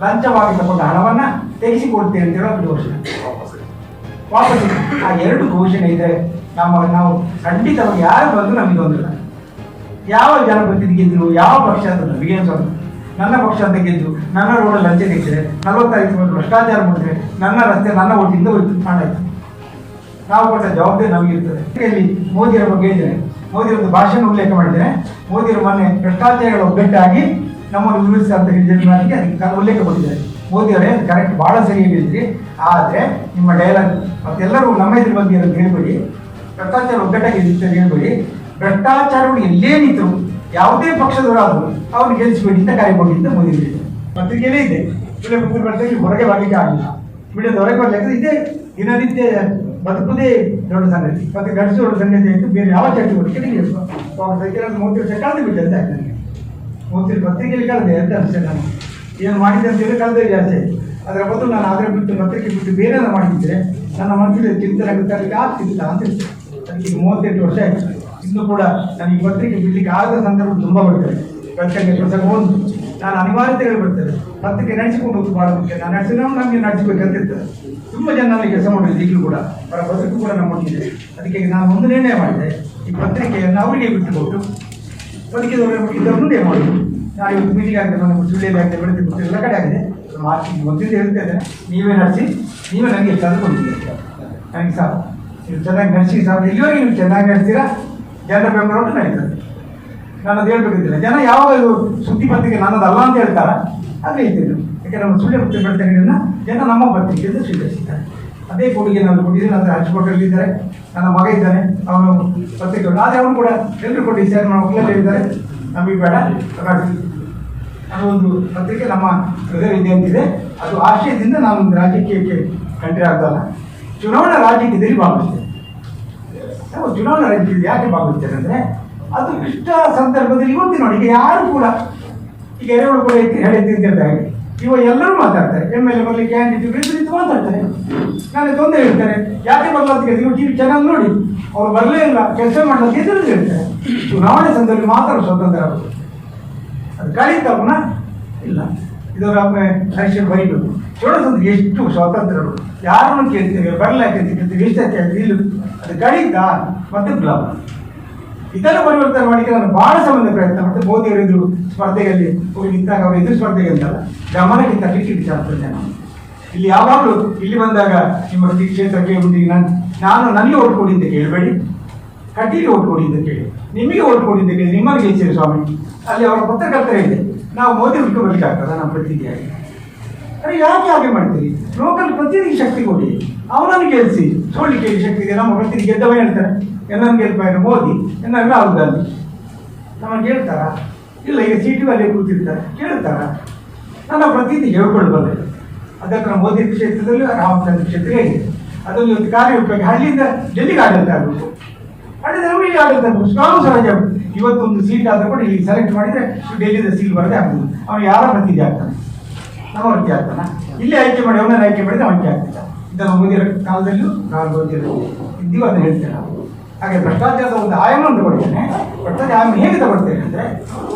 ಲಂಚವಾಗಿ ತಗೊಂಡ ಹಣವನ್ನು ತೆಗೆಸಿಕೊಡ್ತೇವೆ ಅಂತ ಹೇಳೋ ಘೋಷಣೆ ವಾಪಸ್. ಆ ಎರಡು ಘೋಷಣೆ ಇದೆ. ನಾವು ಖಂಡಿತವಾಗಿ ಯಾರು ಬಂದು ನಮಗೆ ತೊಂದರೆ. ಯಾವ ಜನಪ್ರತಿನಿಧಿ ಗೆದ್ದರು, ಯಾವ ಪಕ್ಷ ಅಂತ ನಮಗೆ ಸ್ವಲ್ಪ ನನ್ನ ಪಕ್ಷ ಅಂತ ಗೆದ್ದು ನನ್ನ ರೋಡಲ್ಲಿ ಲಂಚ ತೆಗೆದರೆ 45 ವರ್ಷ ಭ್ರಷ್ಟಾಚಾರ ಮಾಡಿದ್ರೆ ನನ್ನ ರಸ್ತೆ ನನ್ನ ಓಟಿಂದ ಹೋಯ್ತು ಮಾಡಾಯ್ತು. ನಾವು ಕೊಟ್ಟ ಜವಾಬ್ದಾರಿ ನಮಗಿರ್ತದೆ. ಇಲ್ಲಿ ಮೋದಿಯವರ ಬಗ್ಗೆ ಹೇಳಿದ್ದೇನೆ, ಮೋದಿಯವರದ್ದು ಭಾಷಣ ಉಲ್ಲೇಖ ಮಾಡಿದ್ದೇನೆ. ಮೋದಿಯವರು ಮೊನ್ನೆ ಭ್ರಷ್ಟಾಚಾರಗಳ ಒಗ್ಗಟ್ಟಾಗಿ ನಮ್ಮನ್ನು ಉರುಳಿಸಿದ ಅಂತ ಹೇಳಿದ್ರೆ ನನಗೆ ಅದಕ್ಕೆ ಉಲ್ಲೇಖ ಕೊಟ್ಟಿದ್ದಾರೆ. ಮೋದಿಯವರೇ ಕರೆಕ್ಟ್ ಭಾಳ ಸರಿಯಾಗಿ ಹೇಳಿದ್ರಿ. ಆದರೆ ನಿಮ್ಮ ಡೈಲಾಗ್ ಮತ್ತೆಲ್ಲರೂ ನಮ್ಮ ಎದುರು ಬಗ್ಗೆ ಅಂತ ಹೇಳ್ಬೇಡಿ, ಭ್ರಷ್ಟಾಚಾರ ಒಗ್ಗಟ್ಟಾಗಿ ಹೇಳ್ಬೇಡಿ. ಭ್ರಷ್ಟಾಚಾರಗಳು ಎಲ್ಲೇ ನಿಂತರು ಯಾವುದೇ ಪಕ್ಷದವರಾದರೂ ಅವ್ರನ್ನ ಗೆಲ್ಲಿಸಬೇಡಿ ಅಂತ ಕಾರ್ಯಕ್ರಮದಿಂದ ಮೋದಿ ಹೇಳಿದ್ದಾರೆ. ಪತ್ರಿಕೆಯಲ್ಲೇ ಇದೆ, ಬರ್ತಾರೆ ಹೊರಗೆ ಬರಲಿಕ್ಕೆ ಆಗಲಿಲ್ಲ, ಮೀಡಿಯಾದ ಹೊರಗೆ ಬರಲಿಕ್ಕೆ ಇದೇ ದಿನನಿತ್ಯ ಬದುಕುದೇ ದೊಡ್ಡ ಸಂಗತಿ, ಮತ್ತೆ ಗಡಿಸು ದೊಡ್ಡ ಸಂಗತಿ ಆಯಿತು. ಬೇರೆ ಯಾವ ಚಟುವಟಿಕೆ ಮೋದಿ ವರ್ಷ ಕಳೆದು ಬಿಟ್ಟೆ ಅಂತ ಆಯ್ತು ನನಗೆ. ಮೋದಿ ಪತ್ರಿಕೆಯಲ್ಲಿ ಕಳೆದೆ ಅಂತ ಅನಿಸ್ತದೆ. ನಾನು ಏನು ಮಾಡಿದೆ ಅಂತೇಳಿ ಕಳೆದೇ ಜಾಸ್ತಿ ಆಯಿತು. ಅದರ ಬದಲು ನಾನು ಅದರ ಬಿಟ್ಟು ಪತ್ರಿಕೆ ಬಿಟ್ಟು ಬೇರೆಲ್ಲ ಮಾಡಿದ್ದರೆ ನನ್ನ ಮನಸ್ಸಿಗೆ ಚಿಂತನೆ ಗೊತ್ತಾಗಲಿಕ್ಕೆ ಆಗ್ತಿಲ್ಲ ಅಂತ ಹೇಳ್ತೇನೆ. ಅದಕ್ಕೆ 38 ವರ್ಷ ಆಯಿತು. ಇನ್ನೂ ಕೂಡ ನನಗೆ ಪತ್ರಿಕೆ ಬಿಡಲಿಕ್ಕೆ ಆಗದ ಸಂದರ್ಭ ತುಂಬ ಬರ್ತದೆ. ಪ್ರತ್ಯೇಕ ಕೆಲಸ ಒಂದು ನಾನು ಅನಿವಾರ್ಯತೆಗಳು ಬರ್ತದೆ. ಪತ್ರಿಕೆ ನಡೆಸಿಕೊಂಡು ಹೋಗಿ ಭಾಳ ಮುಖ್ಯ. ನಾನು ನಡೆಸಿದ್ರೆ ನಮಗೆ ನಡೆಸಬೇಕಂತ ಇರ್ತದೆ. ತುಂಬ ಜನ ನನಗೆ ಕೆಲಸ ಮಾಡಿದ್ರು, ಈಗಲೂ ಕೂಡ ಅವರ ಬದುಕು ಕೂಡ ನಾನು ಮುಟ್ಟಿದೆ. ಅದಕ್ಕೆ ನಾನು ಒಂದು ನಿರ್ಣಯ ಮಾಡಿದೆ, ಈ ಪತ್ರಿಕೆಯನ್ನು ಅವರಿಗೆ ಬಿಟ್ಟುಕೊಟ್ಟು ಬದುಕಿದವರಿಗೆ ಇದನ್ನು ಮಾಡೋದು. ನಾನು ಇವತ್ತು ಮೀಟಿಂಗ್ ಆಗಿದೆ, ನನ್ನ ಸುಳ್ಳಿಯಲ್ಲಿ ಆಗಿದೆ, ಬೆಳೆದು ಎಲ್ಲ ಕಡೆ ಆಗಿದೆ. ಮೊದಲಿಂದ ಹೇಳ್ತಾ ಇದ್ದೇನೆ, ನೀವೇ ನಡೆಸಿ, ನೀವೇ ನನಗೆ ತಂದುಕೊಂಡಿದ್ದೀರಿ. ನನಗೆ ಸಾಕು, ನೀವು ಚೆನ್ನಾಗಿ ನಡೆಸಿ ಸಾಕು. ಇಲ್ಲಿವರೆಗೆ ನೀವು ಚೆನ್ನಾಗಿ ನಡೆಸ್ತೀರಾ, ಜನರ ಬೆಂಬಲ ಉಂಟು ನಡೀತದೆ. ನಾನು ಅದು ಹೇಳ್ಬೇಕಿದ್ದಿಲ್ಲ. ಜನ ಯಾವಾಗ ಇದು ಸುದ್ದಿ ಪತ್ರಿಕೆ ನನ್ನದಲ್ಲ ಅಂತ ಹೇಳ್ತಾರ ಅದೇ ಹೇಳ್ತೀನಿ. ಯಾಕೆ ನಮ್ಮ ಸುಳ್ಳು ಪತ್ರಿಕೆಗಳನ್ನ ಜನ ನಮ್ಮ ಪತ್ರಿಕೆಯಿಂದ ಸ್ವೀಕರಿಸಿದ್ದಾರೆ. ಅದೇ ಕೊಡುಗೆ ನಾನು ಕೊಟ್ಟಿದ್ದೀನಿ. ನನ್ನ ರಾಜ್ಕೋಟಲ್ಲಿದ್ದಾರೆ, ನನ್ನ ಮಗ ಇದ್ದಾನೆ, ಅವನು ಪತ್ರಿಕೆಗಳು. ಆದರೆ ಅವನು ಕೂಡ ಎಲ್ಲರೂ ಕೊಟ್ಟಿದ್ದಾರೆ, ನಮ್ಮ ಮಕ್ಕಳೆಲ್ಲ ಹೇಳಿದ್ದಾರೆ ನಮಗೆ ಬೇಡ ಅದು ಒಂದು ಪತ್ರಿಕೆ ನಮ್ಮ ಹೃದಯ ಇದೆ ಅಂತಿದೆ. ಅದು ಆಶಯದಿಂದ ನಾನು ಒಂದು ರಾಜಕೀಯಕ್ಕೆ ಕಂಟ್ರಿ ಆಗ್ತಲ್ಲ, ಚುನಾವಣಾ ರಾಜಕೀಯದಲ್ಲಿ ಭಾಗವಹಿಸ್ತೇನೆ. ನಾವು ಚುನಾವಣಾ ರಾಜಕೀಯದಲ್ಲಿ ಯಾಕೆ ಭಾಗವಹಿಸ್ತೇನೆ ಅಂದರೆ ಅದು ಇಷ್ಟ ಸಂದರ್ಭದಲ್ಲಿ ಇವತ್ತು ನೋಡಿ, ಈಗ ಯಾರು ಕೂಡ ಈಗ ಎರೆಗಳು ಕೂಡ ಹೇಳಿದ್ದಿದ್ದಾಗ ಇವಾಗ ಎಲ್ಲರೂ ಮಾತಾಡ್ತಾರೆ. MLA ಬರಲಿ, ಕ್ಯಾಂಡಿಡೇಟ್ ನಿಂತು ಮಾತಾಡ್ತಾರೆ, ನಾನೇ ತೊಂದರೆ ಹೇಳ್ತಾರೆ. ಯಾಕೆ ಬರಲ್ಲ ಅಂತ ಕೇಳಿದ್ರೆ ಟಿವಿ ಚಾನಲ್ ನೋಡಿ, ಅವ್ರು ಬರಲೇ ಇಲ್ಲ, ಕೆಲಸ ಮಾಡಲಿಕ್ಕೆ ಎದುರು ಹೇಳ್ತಾರೆ. ಚುನಾವಣೆ ಸಂದರ್ಭದಲ್ಲಿ ಮಾತ್ರ ಸ್ವತಂತ್ರ ಆಗೋದು, ಅದು ಕಳೀತವನ್ನ ಇಲ್ಲ. ಇದರ ಎಲೆಕ್ಷನ್ ಬರೀಬೇಕು. ಚುನಾವಣೆ ಎಷ್ಟು ಸ್ವಾತಂತ್ರ್ಯಗಳು ಯಾರನ್ನು ಕೇಳ್ತೇವೆ, ಬರಲಾಕೆ ಅಂತ ಕೇಳ್ತೇವೆ, ಎಷ್ಟಕ್ಕೆ ಇಲ್ಲ, ಅದು ಕಳೀತ ಮತ್ತೆ ಬ್ಲಾಕ್. ಇದನ್ನು ಪರಿವರ್ತನೆ ಮಾಡಿದ್ರೆ ನಾನು ಭಾಳ ಸಂಬಂಧ ಪ್ರಯತ್ನ ಮಾಡ್ತೇನೆ. ಮೋದಿಯವರು ಎದುರು ಸ್ಪರ್ಧೆಯಲ್ಲಿ ಹೋಗಿ ನಿಂತಾಗ ಅವರು ಎದುರು ಸ್ಪರ್ಧೆಗೆ ಅಂತಲ್ಲ, ಗಮನಕ್ಕೆ ತರಲಿಕ್ಕೆ ವಿಚಾರ ನಾನು ಇಲ್ಲಿ ಯಾವಾಗಲೂ ಇಲ್ಲಿ ಬಂದಾಗ ನಿಮ್ಮ ಕ್ಷೇತ್ರಕ್ಕೆ ಬಂದಿಗೆ ನಾನು ನನಗೆ ಓಟ್ ಕೊಡಿ ಅಂತ ಕೇಳಬೇಡಿ, ಕಟೀಲಿ ಓಟ್ ಕೊಡಿ ಅಂತ ಕೇಳಿ, ನಿಮಗೆ ಓಟ್ ಕೊಡಿ ಅಂತ ಕೇಳಿ, ನಿಮ್ಮನ್ನು ಗೆಲ್ಲಿಸಿರಿ ಸ್ವಾಮಿ. ಅಲ್ಲಿ ಅವರ ಪತ್ರಕರ್ತರ ಇದೆ, ನಾವು ಮೋದಿ ಬಿಟ್ಟು ಬರಲಿಕ್ಕಾಗ್ತದ ನಮ್ಮ ಪ್ರತಿನಿಧಿಯಾಗಿ? ಅರೆ ಯಾಕೆ ಹಾಗೆ ಮಾಡ್ತೀರಿ? ಲೋಕಲ್ ಪ್ರತಿನಿಧಿ ಶಕ್ತಿ ಕೊಡಿ, ಅವನನ್ನು ಗೆಲ್ಲಿಸಿ. ಸೋಲಿಕ್ಕೆ ಶಕ್ತಿ ಇದೆ. ನಮ್ಮ ಪ್ರತಿನಿಧಿ ಗೆದ್ದವ ಹೇಳ್ತಾರೆ, ಎಲ್ಲನ್ನು ಗೆಲ್ಪಾಯಿರು ಮೋದಿ, ಎಲ್ಲ ರಾಹುಲ್ ಗಾಂಧಿ. ನಮಗೆ ಹೇಳ್ತಾರ? ಇಲ್ಲ. ಈಗ CT ಅಲ್ಲಿ ಕೂತಿರ್ತಾರೆ, ಕೇಳ್ತಾರ? ನನ್ನ ಪ್ರತಿನಿಧಿ ಹೇಳ್ಕೊಳ್ಬಲ್ಲ. ಅದಕ್ಕೆ ನಮ್ಮ ಮೋದಿ ಕ್ಷೇತ್ರದಲ್ಲಿ ರಾಹುಲ್ ಗಾಂಧಿ ಕ್ಷೇತ್ರ ಹೇಗಿದೆ, ಅದನ್ನು ಇವತ್ತು ಕಾರ್ಯೋಪಯೋಗ ಹಳ್ಳಿಯಿಂದ ಡೆಲ್ಲಿಗೆ ಆಡಳಿತ ಆಗಬೇಕು, ಹಳ್ಳಿಯಿಂದ ನಮಗೆ ಆಡಳಿತ ಆಗಬೇಕು. ಸ್ಟ್ರಾಂಗ್ ಸಹಜ. ಇವತ್ತೊಂದು ಸೀಟ್ ಆದರೂ ಕೂಡ ಇಲ್ಲಿ ಸೆಲೆಕ್ಟ್ ಮಾಡಿದರೆ ಡೆಲ್ಲಿದ ಸೀಟ್ ಬರದೇ ಆಗ್ತದೆ. ಅವನು ಯಾರ ಪ್ರತಿನಿಧಿ ಆಗ್ತಾನೆ? ನಮ್ಮ ಪ್ರತಿ ಆಗ್ತಾನ? ಇಲ್ಲಿ ಆಯ್ಕೆ ಮಾಡಿ ಅವನನ್ನು ಆಯ್ಕೆ ಮಾಡಿದ್ರೆ ಅವನಿಗೆ ಆಗ್ತಿಲ್ಲ. ಇದನ್ನು ಮೋದಿಯರ ಕಾಲದಲ್ಲೂ ರಾಹುಲ್ ಗಾಂಧಿಯರು ಇದ್ದೀವಿ ಅಂತ ಹೇಳ್ತೇವೆ ನಾವು. ಹಾಗೆ ಭ್ರಷ್ಟಾಚಾರದ ಒಂದು ಆಯಾಮವನ್ನು ತಗೊಳ್ತೇನೆ. ಭ್ರಷ್ಟಾಚಾರ ಆಯಾಮ ಹೇಗೆ ತಗೊಳ್ತೇನೆ ಅಂದರೆ,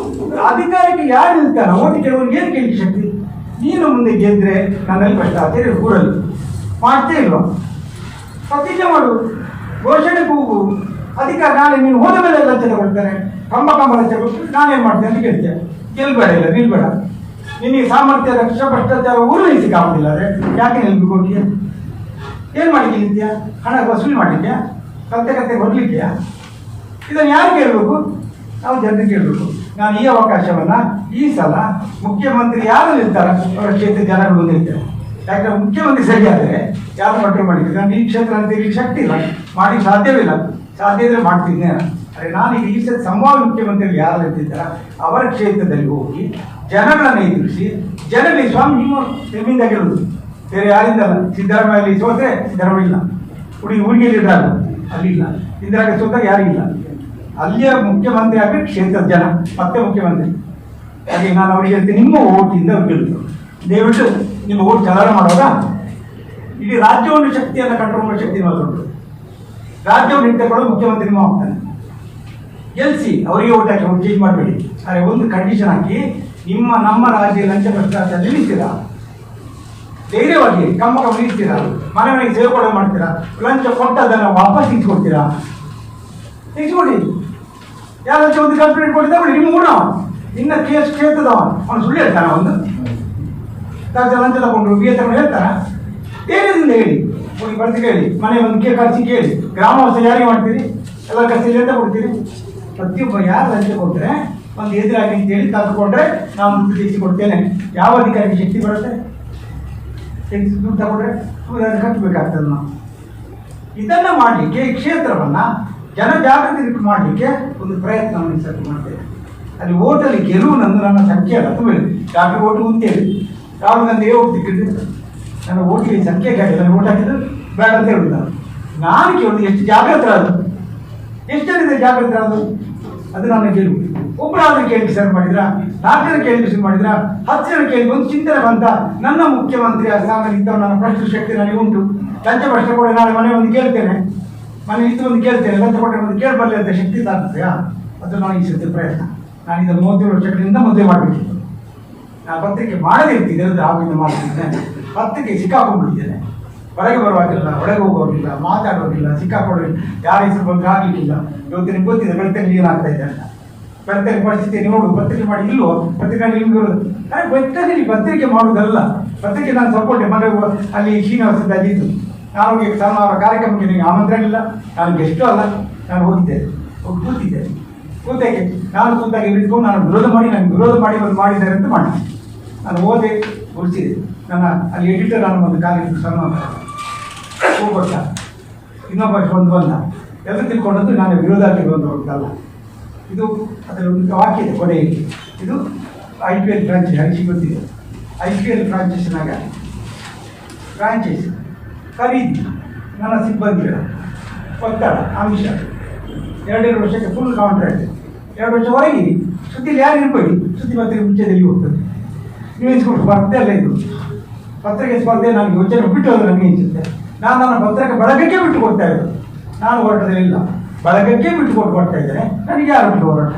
ಅಧಿಕಾರಕ್ಕೆ ಯಾರು ನಿಲ್ತಾನೆ ಓಟಿ ಕೆಲವರಿಗೆ ಏನು ಕೇಳಿಕೆ ಶಕ್ತಿ? ನೀನು ಮುಂದೆ ಗೆದ್ದರೆ ನನ್ನಲ್ಲಿ ಭ್ರಷ್ಟಾಚಾರ ಊರಲ್ಲಿ ಮಾಡ್ತೇ ಇಲ್ವ? ಪ್ರತಿಜ್ಞೆ ಮಾಡು, ಘೋಷಣೆ ಕೂಗು, ಅಧಿಕಾರ ನಾಳೆ ನೀನು ಹೋದ ಮೇಲೆ ಲಂಚ ತಗೊಳ್ತಾನೆ, ಕಂಬ ಲಂಚ ಕೊಟ್ಟು ನಾನೇನು ಮಾಡ್ತೇನೆ ಅಂತ ಕೇಳ್ತೇನೆ. ಗೆಲ್ಬೇಡ, ಇಲ್ಲ ನಿಲ್ಬೇಡ. ನಿನಗೆ ಸಾಮರ್ಥ್ಯ ರಕ್ಷಾ ಭ್ರಷ್ಟಾಚಾರ ಊರ್ಲಿಕ್ಕೆ ಆಗುದಿಲ್ಲ ಅಂದರೆ ಯಾಕೆ ನಿಲ್ಬೇಕು? ಕೊಟ್ಟಿಯ ಏನು ಮಾಡಲಿಕ್ಕೆ ನಿಂತ್ಯಾ? ಹಣ ವಸೂಲಿ ಮಾಡಲಿಕ್ಕೆ, ಕತ್ತೆ ಹೊರಲಿಕ್ಕೆ? ಇದನ್ನು ಯಾರು ಕೇಳಬೇಕು? ನಾವು ಜನರಿಗೆ ಕೇಳಬೇಕು. ನಾನು ಈ ಅವಕಾಶವನ್ನು ಈ ಸಲ ಮುಖ್ಯಮಂತ್ರಿ ಯಾರು ನಿಲ್ತಾರೆ ಅವರ ಕ್ಷೇತ್ರ ಜನಗಳು ನಿಲ್ತಾರೆ. ಯಾಕಂದ್ರೆ ಮುಖ್ಯಮಂತ್ರಿ ಸರಿಯಾದರೆ ಯಾರು ಕಂಟ್ರೋಲ್ ಮಾಡಿದ್ರು. ನಾನು ಈ ಕ್ಷೇತ್ರ ಅಂತ ಇಲ್ಲಿ ಶಕ್ತಿ ಇಲ್ಲ, ಮಾಡಲಿಕ್ಕೆ ಸಾಧ್ಯವಿಲ್ಲ. ಸಾಧ್ಯ ಇದ್ರೆ ಮಾಡ್ತಿದ್ದೆ. ಅರೆ ನಾನೀಗ ಈ ಸಲ ಸಂಭಾವ್ಯ ಮುಖ್ಯಮಂತ್ರಿಗಳು ಯಾರು ನಿಲ್ತಿದ್ದಾರ ಅವರ ಕ್ಷೇತ್ರದಲ್ಲಿ ಹೋಗಿ ಜನಗಳನ್ನು ಎದುರಿಸಿ ಜನರಲ್ಲಿ ಸ್ವಾಮಿ ನೀವು ನಿಮ್ಮಿಂದ ಗೆಲ್ಲುವುದು, ಬೇರೆ ಯಾರಿಂದಲ್ಲ. ಸಿದ್ದರಾಮಯ್ಯಲ್ಲಿ ಸೋತ್ರೆ ಸಿದ್ದರಾಮಯ್ಯ ಇಲ್ಲ, ಊರಿಗೆ ಇದ್ದಾಗ ಅಲ್ಲಿಲ್ಲ, ಇಂದಿರಾಗೆ ಸೋತಾಗ ಯಾರಿಗಿಲ್ಲ. ಅಲ್ಲಿಯ ಮುಖ್ಯಮಂತ್ರಿ ಆಗಬೇಕು ಕ್ಷೇತ್ರದ ಜನ, ಮತ್ತೆ ಮುಖ್ಯಮಂತ್ರಿ. ಹಾಗೆ ನಾನು ಅವರಿಗೆ ಹೇಳ್ತೀನಿ, ನಿಮ್ಮ ಓಟಿಂದ ಗೆಲ್ಲುವುದು. ದಯವಿಟ್ಟು ನಿಮ್ಮ ಓಟ್ ಚಲಾವಣೆ ಮಾಡುವಾಗ ಇಡೀ ರಾಜ್ಯವನ್ನು ಶಕ್ತಿಯನ್ನು ಕಂಟ್ರೋಲ್ ಮಾಡೋ ಶಕ್ತಿ ಮಾತುಂಟು. ರಾಜ್ಯವನ್ನು ಇಟ್ಟುಕೊಳ್ಳೋ ಮುಖ್ಯಮಂತ್ರಿ ಹೋಗ್ತಾನೆ. ಗೆಲ್ಲಿಸಿ ಅವರಿಗೆ ಓಟ್ ಹಾಕಿ ಚೇಂಜ್ ಮಾಡಬೇಡಿ. ಆದರೆ ಒಂದು ಕಂಡೀಷನ್ ಹಾಕಿ, ನಮ್ಮ ರಾಜ್ಯ ಲಂಚ ಭ್ರಷ್ಟಾಚಾರ ನಿಲ್ಲಿಸ್ತೀರಾ? ಧೈರ್ಯವಾಗಿ ಕಮ್ಮ ನಿಲ್ಲಿಸ್ತೀರಾ? ಮನೆ ಮನೆಗೆ ಸೇವೆ ಕೊಡೋ ಮಾಡ್ತೀರಾ? ಲಂಚ ಕೊಟ್ಟದನ್ನು ವಾಪಸ್ ಇಸ್ಕೊಡ್ತೀರಾ? ಇಸ್ಕೊಡಿ. ಯಾರಂತ ಒಂದು ಕಂಪ್ಲೇಂಟ್ ಕೊಟ್ಟಿದ್ದ ನಿಮ್ಮ ಊರ ಇನ್ನ ಕ್ಷೇತ್ರದ ಅವನು ಸುಳ್ಳು ಹೇಳ್ತಾನ? ಒಂದು ಲಂಚ ತಗೊಂಡ್ರು ಬಿ ತಗೊಂಡು ಹೇಳ್ತಾರ? ಧೈರ್ಯದಿಂದ ಹೇಳಿ, ಹೋಗಿ ಬರ್ತಿ ಕೇಳಿ, ಮನೆ ಒಂದು ಖರ್ಚಿ ಕೇಳಿ. ಗ್ರಾಮವಾಸ ಯಾರಿಗೆ ಮಾಡ್ತೀರಿ? ಎಲ್ಲ ಖರ್ಚು ಅಂತ ಕೊಡ್ತೀರಿ. ಪ್ರತಿಯೊಬ್ಬ ಯಾರು ಲಂಚ ಕೊಡ್ತಾರೆ ಒಂದು ಎದುರಾಗಿ ಅಂತೇಳಿ ತಂದುಕೊಂಡ್ರೆ ನಾನು ದುಡ್ಡು ತಿಳಿಸಿಕೊಡ್ತೇನೆ. ಯಾವ ಅಧಿಕಾರಿಗೆ ಶಕ್ತಿ ಬರುತ್ತೆ? ದುಡ್ಡು ತಗೊಂಡ್ರೆ ಕಟ್ಟಬೇಕಾಗ್ತದೆ. ನಾವು ಇದನ್ನ ಮಾಡಲಿಕ್ಕೆ ಈ ಕ್ಷೇತ್ರವನ್ನ ಜನಜಾಗೃತಿ ಮಾಡಲಿಕ್ಕೆ ಒಂದು ಪ್ರಯತ್ನವನ್ನು ಸತ್ತು ಮಾಡ್ತೇವೆ. ಅಲ್ಲಿ ಓಟಲ್ಲಿ ಗೆಲುವು ನನ್ನ ಸಂಖ್ಯೆ ಅಲ್ಲ. ತುಂಬ ಡಾಕ್ಟರ್ ಓಟು ಅಂತೇಳಿ ರಾಹುಲ್ ಗಾಂಧಿಗೆ ಓಟ್ ಸಿಕ್ಕಿದ್ರು. ನನ್ನ ಓಟಿಗೆ ಸಂಖ್ಯೆ ಗಾಡಿ ನನಗೆ ಓಟ್ ಹಾಕಿದ್ರು ಬೇಡ ಅಂತ ಹೇಳುದು. ನಾನು ಕೇಳುದು ಎಷ್ಟು ಜಾಗೃತರಾದ್ರು, ಎಷ್ಟು ಜನ ಜಾಗೃತರಾದ್ರು, ಅದು ನನ್ನ ಗೆಲುವು. ಒಬ್ಬರಾದ್ರೂ ಕೇಳಿಕೆ ಶುರು ಮಾಡಿದ್ರ, 4 ಜನ ಕೇಳಿಕೆ ಶುರು ಮಾಡಿದ್ರ, 10 ಜನ ಕೇಳಿ ಒಂದು ಚಿಂತನೆ ಬಂತ. ನನ್ನ ಮುಖ್ಯಮಂತ್ರಿ ಸ್ಥಾನದಲ್ಲಿದ್ದ ನನ್ನ ಪ್ರಶ್ನೆ ಶಕ್ತಿ ನನಗೆ ಉಂಟು. ಲಂಚ ಪ್ರಶ್ನೆ ಕೊಡಿ, ನಾಳೆ ಮನೆ ಒಂದು ಕೇಳ್ತೇನೆ, ಮನೆ ಇತ್ತು ಒಂದು ಕೇಳ್ತೇನೆ, ಲಂಚ ಕೊಟ್ಟರೆ ಒಂದು ಕೇಳಬಲ್ಲ ಅಂತ ಶಕ್ತಿ ತಾಗ್ತದೆಯಾ? ಅದು ನಾನು ಈ ಸತ್ಯ ಪ್ರಯತ್ನ. ನಾನು ಇದನ್ನು 37 ವರ್ಷಗಳಿಂದ ಮದುವೆ ಮಾಡಬೇಕಿತ್ತು. ನಾನು ಪತ್ರಿಕೆ ಮಾಡದಿರ್ತಿದ್ದೆ, ಅದು ಆಗಿಂದ ಮಾಡ್ತಿದ್ದೇನೆ. ಪತ್ರಿಕೆ ಸಿಕ್ಕಾಕೊಂಡ್ಬಿಟ್ಟಿದ್ದೇನೆ. ಹೊರಗೆ ಬರುವಾಗಿಲ್ಲ, ಒಳಗೆ ಹೋಗೋಗಿಲ್ಲ, ಮಾತಾಡೋದಿಲ್ಲ, ಸಿಕ್ಕಾಕೊಳ್ಳೋದಿಲ್ಲ, ಯಾರ ಹೆಸರು ಬಂದರೆ ಆಗಲಿಕ್ಕಿಲ್ಲ. ಇವತ್ತು ನಿಮ್ಗೆ ಗೊತ್ತಿದೆ ಬೆಳ್ತಂಗಡಿ ಏನಾಗ್ತಾ ಇದೆ ಅಂತ. ಬೆಳ್ತಂಗಡಿ ಪರಿಸ್ಥಿತಿ ನೋಡು. ಪತ್ರಿಕೆ ಮಾಡಿ ಇಲ್ಲೋ ಪತ್ರಿಕೆ ನಿಮ್ಗೆ ಬೆಳ್ತಂಗಡಿ ಪತ್ರಿಕೆ ಮಾಡುವುದಲ್ಲ. ಪತ್ರಿಕೆ ನಾನು ಸಪೋರ್ಟ್ ಮನೆ ಅಲ್ಲಿ ಶ್ರೀನಿವಾಸದ ಅಲ್ಲಿದ್ದು ನಾನು ಹೋಗಿ ಅವರ ಕಾರ್ಯಕ್ರಮಕ್ಕೆ ನನಗೆ ಆಮಂತ್ರಣ ಇಲ್ಲ, ನಾನು ಗೆಸ್ಟು ಅಲ್ಲ. ನಾನು ಹೋಗಿದ್ದೇನೆ, ಹೋಗಿ ಕೂತಿದ್ದೇನೆ. ಕೂತಕ್ಕೆ ನಾನು ಕೂತಾಗ ಇಟ್ಕೊಂಡು ನಾನು ವಿರೋಧ ಮಾಡಿ ಒಂದು ಮಾಡಿದ್ದಾರೆ ಅಂತ ಮಾಡಿ ನಾನು ಓದೆ ಗುರುತಿದೆ. ನನ್ನ ಅಲ್ಲಿ ಎಡಿಟರ್ ನಾನು ಒಂದು ಕಾರ್ಯಕ್ರಮ ಸನ್ಮಾನ ಹೋಗ್ಬಟ್ಟ, ಇನ್ನೊಬ್ಬ ಬಂದ ಎಲ್ಲ ತಿಳ್ಕೊಂಡದ್ದು ನಾನು ವಿರೋಧಾಗಿ ಬಂದವಲ್ಲ. ಇದು ಅದರ ಒಂದು ವಾಕ್ಯ ಇದೆ ಕೊನೆಯಲ್ಲಿ. ಇದು IPL ಫ್ರಾಂಚೈಸ್ ಹರಿಸಿ ಗೊತ್ತಿದೆ. IPL ಫ್ರಾಂಚೈಸ್ನಾಗ ಫ್ರಾಂಚೈಸ್ ಖರೀದಿ ನನ್ನ ಸಿಬ್ಬಂದಿಗಳ ಒತ್ತಡ ಅಂಶ 2 ವರ್ಷಕ್ಕೆ ಫುಲ್ ಕಾಂಟ್ರಾಕ್ಟ್. 2 ವರ್ಷ ಹೊರಗೆ ಸುದ್ದಿಲಿ ಯಾರು ಇರ್ಬೇಡಿ, ಸುದ್ದಿ ಪತ್ರಿಕೆ ಮುಂಚೆದಲ್ಲಿ ಹೋಗ್ತದೆ. ನೀವು ಇಸ್ಕೊಂಡು ಸ್ಪರ್ಧೆ ಅಲ್ಲ ಇದು. ಪತ್ರಿಕೆ ಸ್ಪರ್ಧೆ ನನಗೆ ಯೋಚನೆ ಬಿಟ್ಟು ಹೋದ್ರೆ ನನಗೆ ಅನಿಸುತ್ತೆ. ನಾನು ನನ್ನ ಪತ್ರಿಕೆ ಬಳಗಕ್ಕೆ ಬಿಟ್ಟು ಕೊಡ್ತಾ ಇದ್ದೆ. ನಾನು ಹೊರಟದಿಲ್ಲ, ಬಳಗಕ್ಕೆ ಬಿಟ್ಟು ಕೊಡ್ತಾ ಇದ್ದೇನೆ. ನನಗೆ ಯಾರು ಬಿಟ್ಟು ಹೊರಟ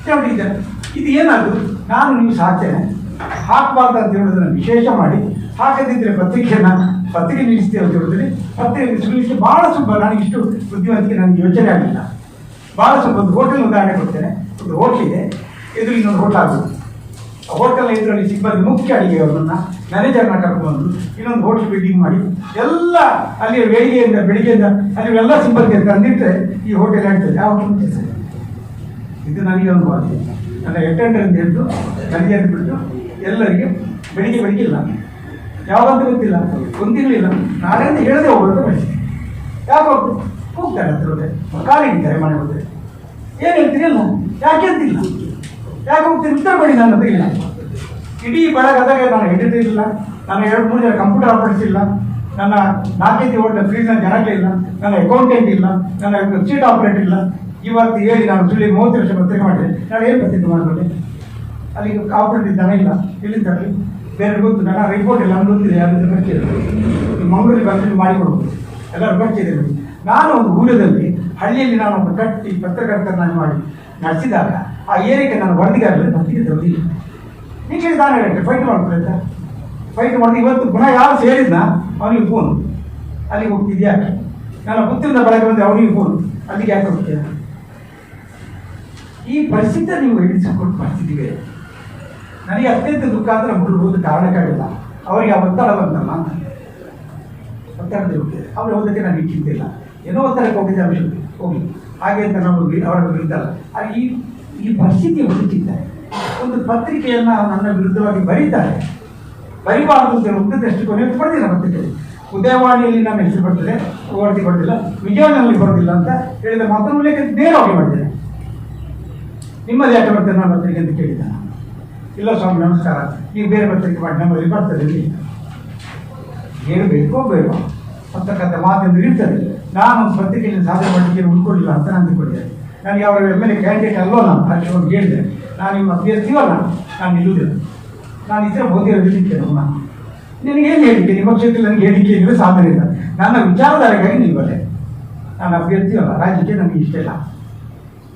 ಹೇಳಿದ್ದೇನೆ. ಇದು ಏನಾದ್ರು ನಾನು ನೀವು ಸಾಕ್ತೇನೆ ಹಾಕಬಾರ್ದು ಅಂತ ಹೇಳೋದನ್ನು ವಿಶೇಷ ಮಾಡಿ, ಹಾಕದಿದ್ದರೆ ಪತ್ರಿಕೆ ನಿಲ್ಲಿಸ್ತೇವೆ ಅಂತ ಹೇಳಿದ್ರೆ ಪತ್ರಿಕೆ ಸುಲಿಕ್ಕೆ ಭಾಳ ಸುಲಭ. ನನಗೆ ಇಷ್ಟು ಬುದ್ಧಿವಂತಿಕೆ ನನಗೆ ಯೋಚನೆ ಆಗಲಿಲ್ಲ. ಭಾಳ ಸ್ವಲ್ಪ ಒಂದು ಹೋಟೆಲ್ ಉದಾಹರಣೆ ಕೊಡ್ತೇನೆ. ಒಂದು ಹೋಟ್ಲ್ ಇದೆ, ಎದುರು ಇನ್ನೊಂದು ಹೋಟ್ಲ್ ಆಗೋದು. ಆ ಹೋಟೆಲ್ ಎದುರಲ್ಲಿ ಸಿಬ್ಬಂದಿ ಮುಖ್ಯ ಅಡಿಗೆಯವರನ್ನ ಮ್ಯಾನೇಜರ್ನ ಕರ್ಕೊಂಡು ಇನ್ನೊಂದು ಹೋಟ್ಲ್ ಬಿಲ್ಡಿಂಗ್ ಮಾಡಿ ಎಲ್ಲ ಅಲ್ಲಿ ಬೆಳಿಗ್ಗೆಯಿಂದ ಅಲ್ಲಿ ಎಲ್ಲ ಸಿಬ್ಬಂದಿ ತಂದಿಟ್ಟರೆ ಈ ಹೋಟೆಲ್ ಹೇಳ್ತದೆ. ಆ ಹೋಟೆಲ್ ಸರಿ ಇದು ನನಗೆ ಒಂದು ಬಾಧೆ. ನನ್ನ ಅಟೆಂಡರ್ ಅಂತ ಹೇಳ್ತು ನನಗೆ ಅಂದ್ಬಿಟ್ಟು ಎಲ್ಲರಿಗೆ ಬೆಳಿಗ್ಗೆ ಇಲ್ಲ, ಯಾವಾಗಂತ ಗೊತ್ತಿಲ್ಲ, ಒಂದು ತಿಂಗಳಿಲ್ಲ, ನಾಳೆ ಅಂತ ಹೇಳದೆ ಹೋಗೋದು ಬೆಳಿಗ್ಗೆ. ಯಾಕೆ ಹೋಗ್ತಾರೆ ಹತ್ರ ಹೋದ್ರೆ ಕಾಲು ಹಿಡಿತಾರೆ ಮನೆ ಹೋದ್ರೆ. ಏನು ಹೇಳ್ತೀರಿ ಅಲ್ಲ, ಯಾಕೆ ಅಂತಿಲ್ಲ, ಯಾಕೆ ಹೋಗ್ತೀನಿ ಉತ್ತರ ಕೊಡಿ. ನನ್ನ ಹತ್ರ ಇಲ್ಲ. ಇಡೀ ಬೆಳಗಾದಾಗ ನಾನು ಎಡಿಟರ್ ಇಲ್ಲ, ನನ್ನ 2-3 ಜನ ಕಂಪ್ಯೂಟರ್ ಆಪರೇಟರ್ಸ್ ಇಲ್ಲ, ನನ್ನ 4-5 ಹೋಟೆಲ್ ಫೀಲ್ಡ್ನ ಜನಗಳೇ ಇಲ್ಲ, ನನ್ನ ಅಕೌಂಟೆಂಟ್ ಇಲ್ಲ, ನನ್ನ ವೆಬ್ಸೈಟ್ ಆಪರೇಟರ್ ಇಲ್ಲ. ಇವತ್ತು ಹೇಳಿ ನಾನು ಸುಳ್ಳಿ 30 ವರ್ಷ ಪತ್ರಿಕೆ ಮಾಡಿದೆ. ನಾನು ಏನು ಪತ್ರಿಕೆ ಮಾಡಬಲ್ಲೆ? ಅಲ್ಲಿ ಆಪರೇಟರ್ ದನ ಇಲ್ಲ, ಎಲ್ಲಿಂದ ತರಲಿ? ಬೇರೆ ಗೊತ್ತು, ನನ್ನ ರಿಪೋರ್ಟ್ ಇಲ್ಲ, ನಮ್ಗೆ ಗೊತ್ತಿದೆ. ಯಾರು ಬರ್ತಿದೆ ಮಂಗಳೂರಿಗೆ ಬರ್ತೀನಿ ಮಾಡಿಕೊಡ್ಬೋದು, ಎಲ್ಲರೂ ಬರ್ತಿದೆ. ನಾನು ಒಂದು ಊರದಲ್ಲಿ ಹಳ್ಳಿಯಲ್ಲಿ ನಾನು ಒಂದು ಕಟ್ಟಿ ಪತ್ರಕರ್ತರನ್ನಾಗಿ ಮಾಡಿ ನಡೆಸಿದಾಗ ಆ ಏರಿಕೆ ನಾನು ವರದಿಗಾರರಲ್ಲಿ ಪತ್ರಿಕೆ ತರಲಿಲ್ಲ. ಹೀಗೆ ನಾನು ಹೇಳಿದೆ ಫೈಟ್ ಮಾಡ್ತಾರೆ. ಫೈಟ್ ಮಾಡಿದ್ರೆ ಇವತ್ತು ಪುನಃ ಯಾರು ಸೇರಿದ್ನ ಅವನಿಗೆ ಫೋನು, ಅಲ್ಲಿಗೆ ಹೋಗ್ತಿದ್ಯಾ? ನನ್ನ ಪುತ್ರಿಂದ ಬಳಕೆ ಬಂದರೆ ಅವನಿಗೆ ಫೋನು, ಅಲ್ಲಿಗೆ ಯಾಕೆ ಹೋಗ್ತೀಯ? ಈ ಪರಿಸ್ಥಿತಿ ನೀವು ಎದುರಿಸಿಕೊಂಡು ಬರ್ತಿದ್ದೀವಿ. ನನಗೆ ಅತ್ಯಂತ ದುಃಖ ಅಂದರೆ ಹುಡುಗರು ಹೋದ ಕಾರಣಕ್ಕಾಗಿಲ್ಲ, ಅವರಿಗೆ ಆ ಒತ್ತಡ ಬಂತಲ್ಲ ಅಂತ. ಒತ್ತಡದಲ್ಲಿ ಹೋಗ್ತಿದೆ, ಅವ್ರು ಹೋದಕ್ಕೆ ನನಗೆ ಚಿಂತಿಲ್ಲ. ಏನೋ ಒತ್ತಡಕ್ಕೆ ಹೋಗಿದ್ದೆ ಅಂಶ ಹೋಗಿ ಹಾಗೆ ಅಂತ ನಾವು ಅವರ ವಿರುದ್ಧ ಅಲ್ಲ. ಈ ಪರಿಸ್ಥಿತಿ ಹುಡುಕಿದ್ದಾರೆ. ಒಂದು ಪತ್ರಿಕೆಯನ್ನು ನನ್ನ ವಿರುದ್ಧವಾಗಿ ಬರೀತಾರೆ, ಬರಿಬಾರದು ಅಂತ ಒಂದು ದೃಷ್ಟಿಕೋನ ಪಡೆದಿಲ್ಲ. ಪತ್ರಿಕೆ ಉದಯವಾಣಿಯಲ್ಲಿ ನನ್ನ ಹೆಸರು ಬರ್ತದೆ, ವರದಿ ಬರೋದಿಲ್ಲ, ವಿಜಯವಾಣಿಯಲ್ಲಿ ಬರೋದಿಲ್ಲ ಅಂತ ಹೇಳಿದ ಮಾತನ್ನು ಲೇಖನ ನೇರವಾಗಿ ಮಾಡಿದ್ದೇನೆ. ನಿಮ್ಮದು ಯಾಕೆ ಬರ್ತದೆ ನನ್ನ ಪತ್ರಿಕೆ ಅಂತ ಕೇಳಿದ್ದ. ಇಲ್ಲ ಸ್ವಾಮಿ ನಮಸ್ಕಾರ, ನೀವು ಬೇರೆ ಪತ್ರಿಕೆ ಮಾಡಿ ನಮ್ಮಲ್ಲಿ ಬರ್ತದೆ. ಹೇಳಬೇಕೋ ಬೇಡ ಪತ್ರಕರ್ತ ಮಾತೆಂದು ಇರ್ತದೆ. ನಾನು ಒಂದು ಪತ್ರಿಕೆಯಲ್ಲಿ ಸಾಧನೆ ಮಾಡಲಿಕ್ಕೆ ಉಳ್ಕೊಳ್ಳಿಲ್ಲ ಅಂತ ನಾನು ಅಂದುಕೊಂಡಿದ್ದೆ. ನನಗೆ ಅವರ MLA ಕ್ಯಾಂಡಿಡೇಟ್ ಅಲ್ಲೋ ನಾನು ಅಲ್ಲಿ ಹೋಗಿ ಹೇಳಿದೆ, ನಾನು ನಿಮ್ಮ ಅಭ್ಯರ್ಥಿವಲ್ಲ, ನಾನು ನಿಲ್ಲುವುದಿಲ್ಲ, ನಾನು ಇತರ ಓದಿರೋದಿದ್ದೇನೆ. ನಿನಗೇನು ಹೇಳಿಕೆ, ನಿಮ್ಮ ಕ್ಷೇತ್ರದಲ್ಲಿ ನನಗೆ ಹೇಳಿಕೆ ಏನಿಲ್ಲ, ಸಾಧನೆ ಇಲ್ಲ. ನನ್ನ ವಿಚಾರಧಾರೆಗಾಗಿ ನಿಲ್ಬಲ್ಲೆ, ನಾನು ಅಭ್ಯರ್ಥಿವಲ್ಲ, ರಾಜ್ಯಕ್ಕೆ ನನಗೆ ಇಷ್ಟ ಇಲ್ಲ.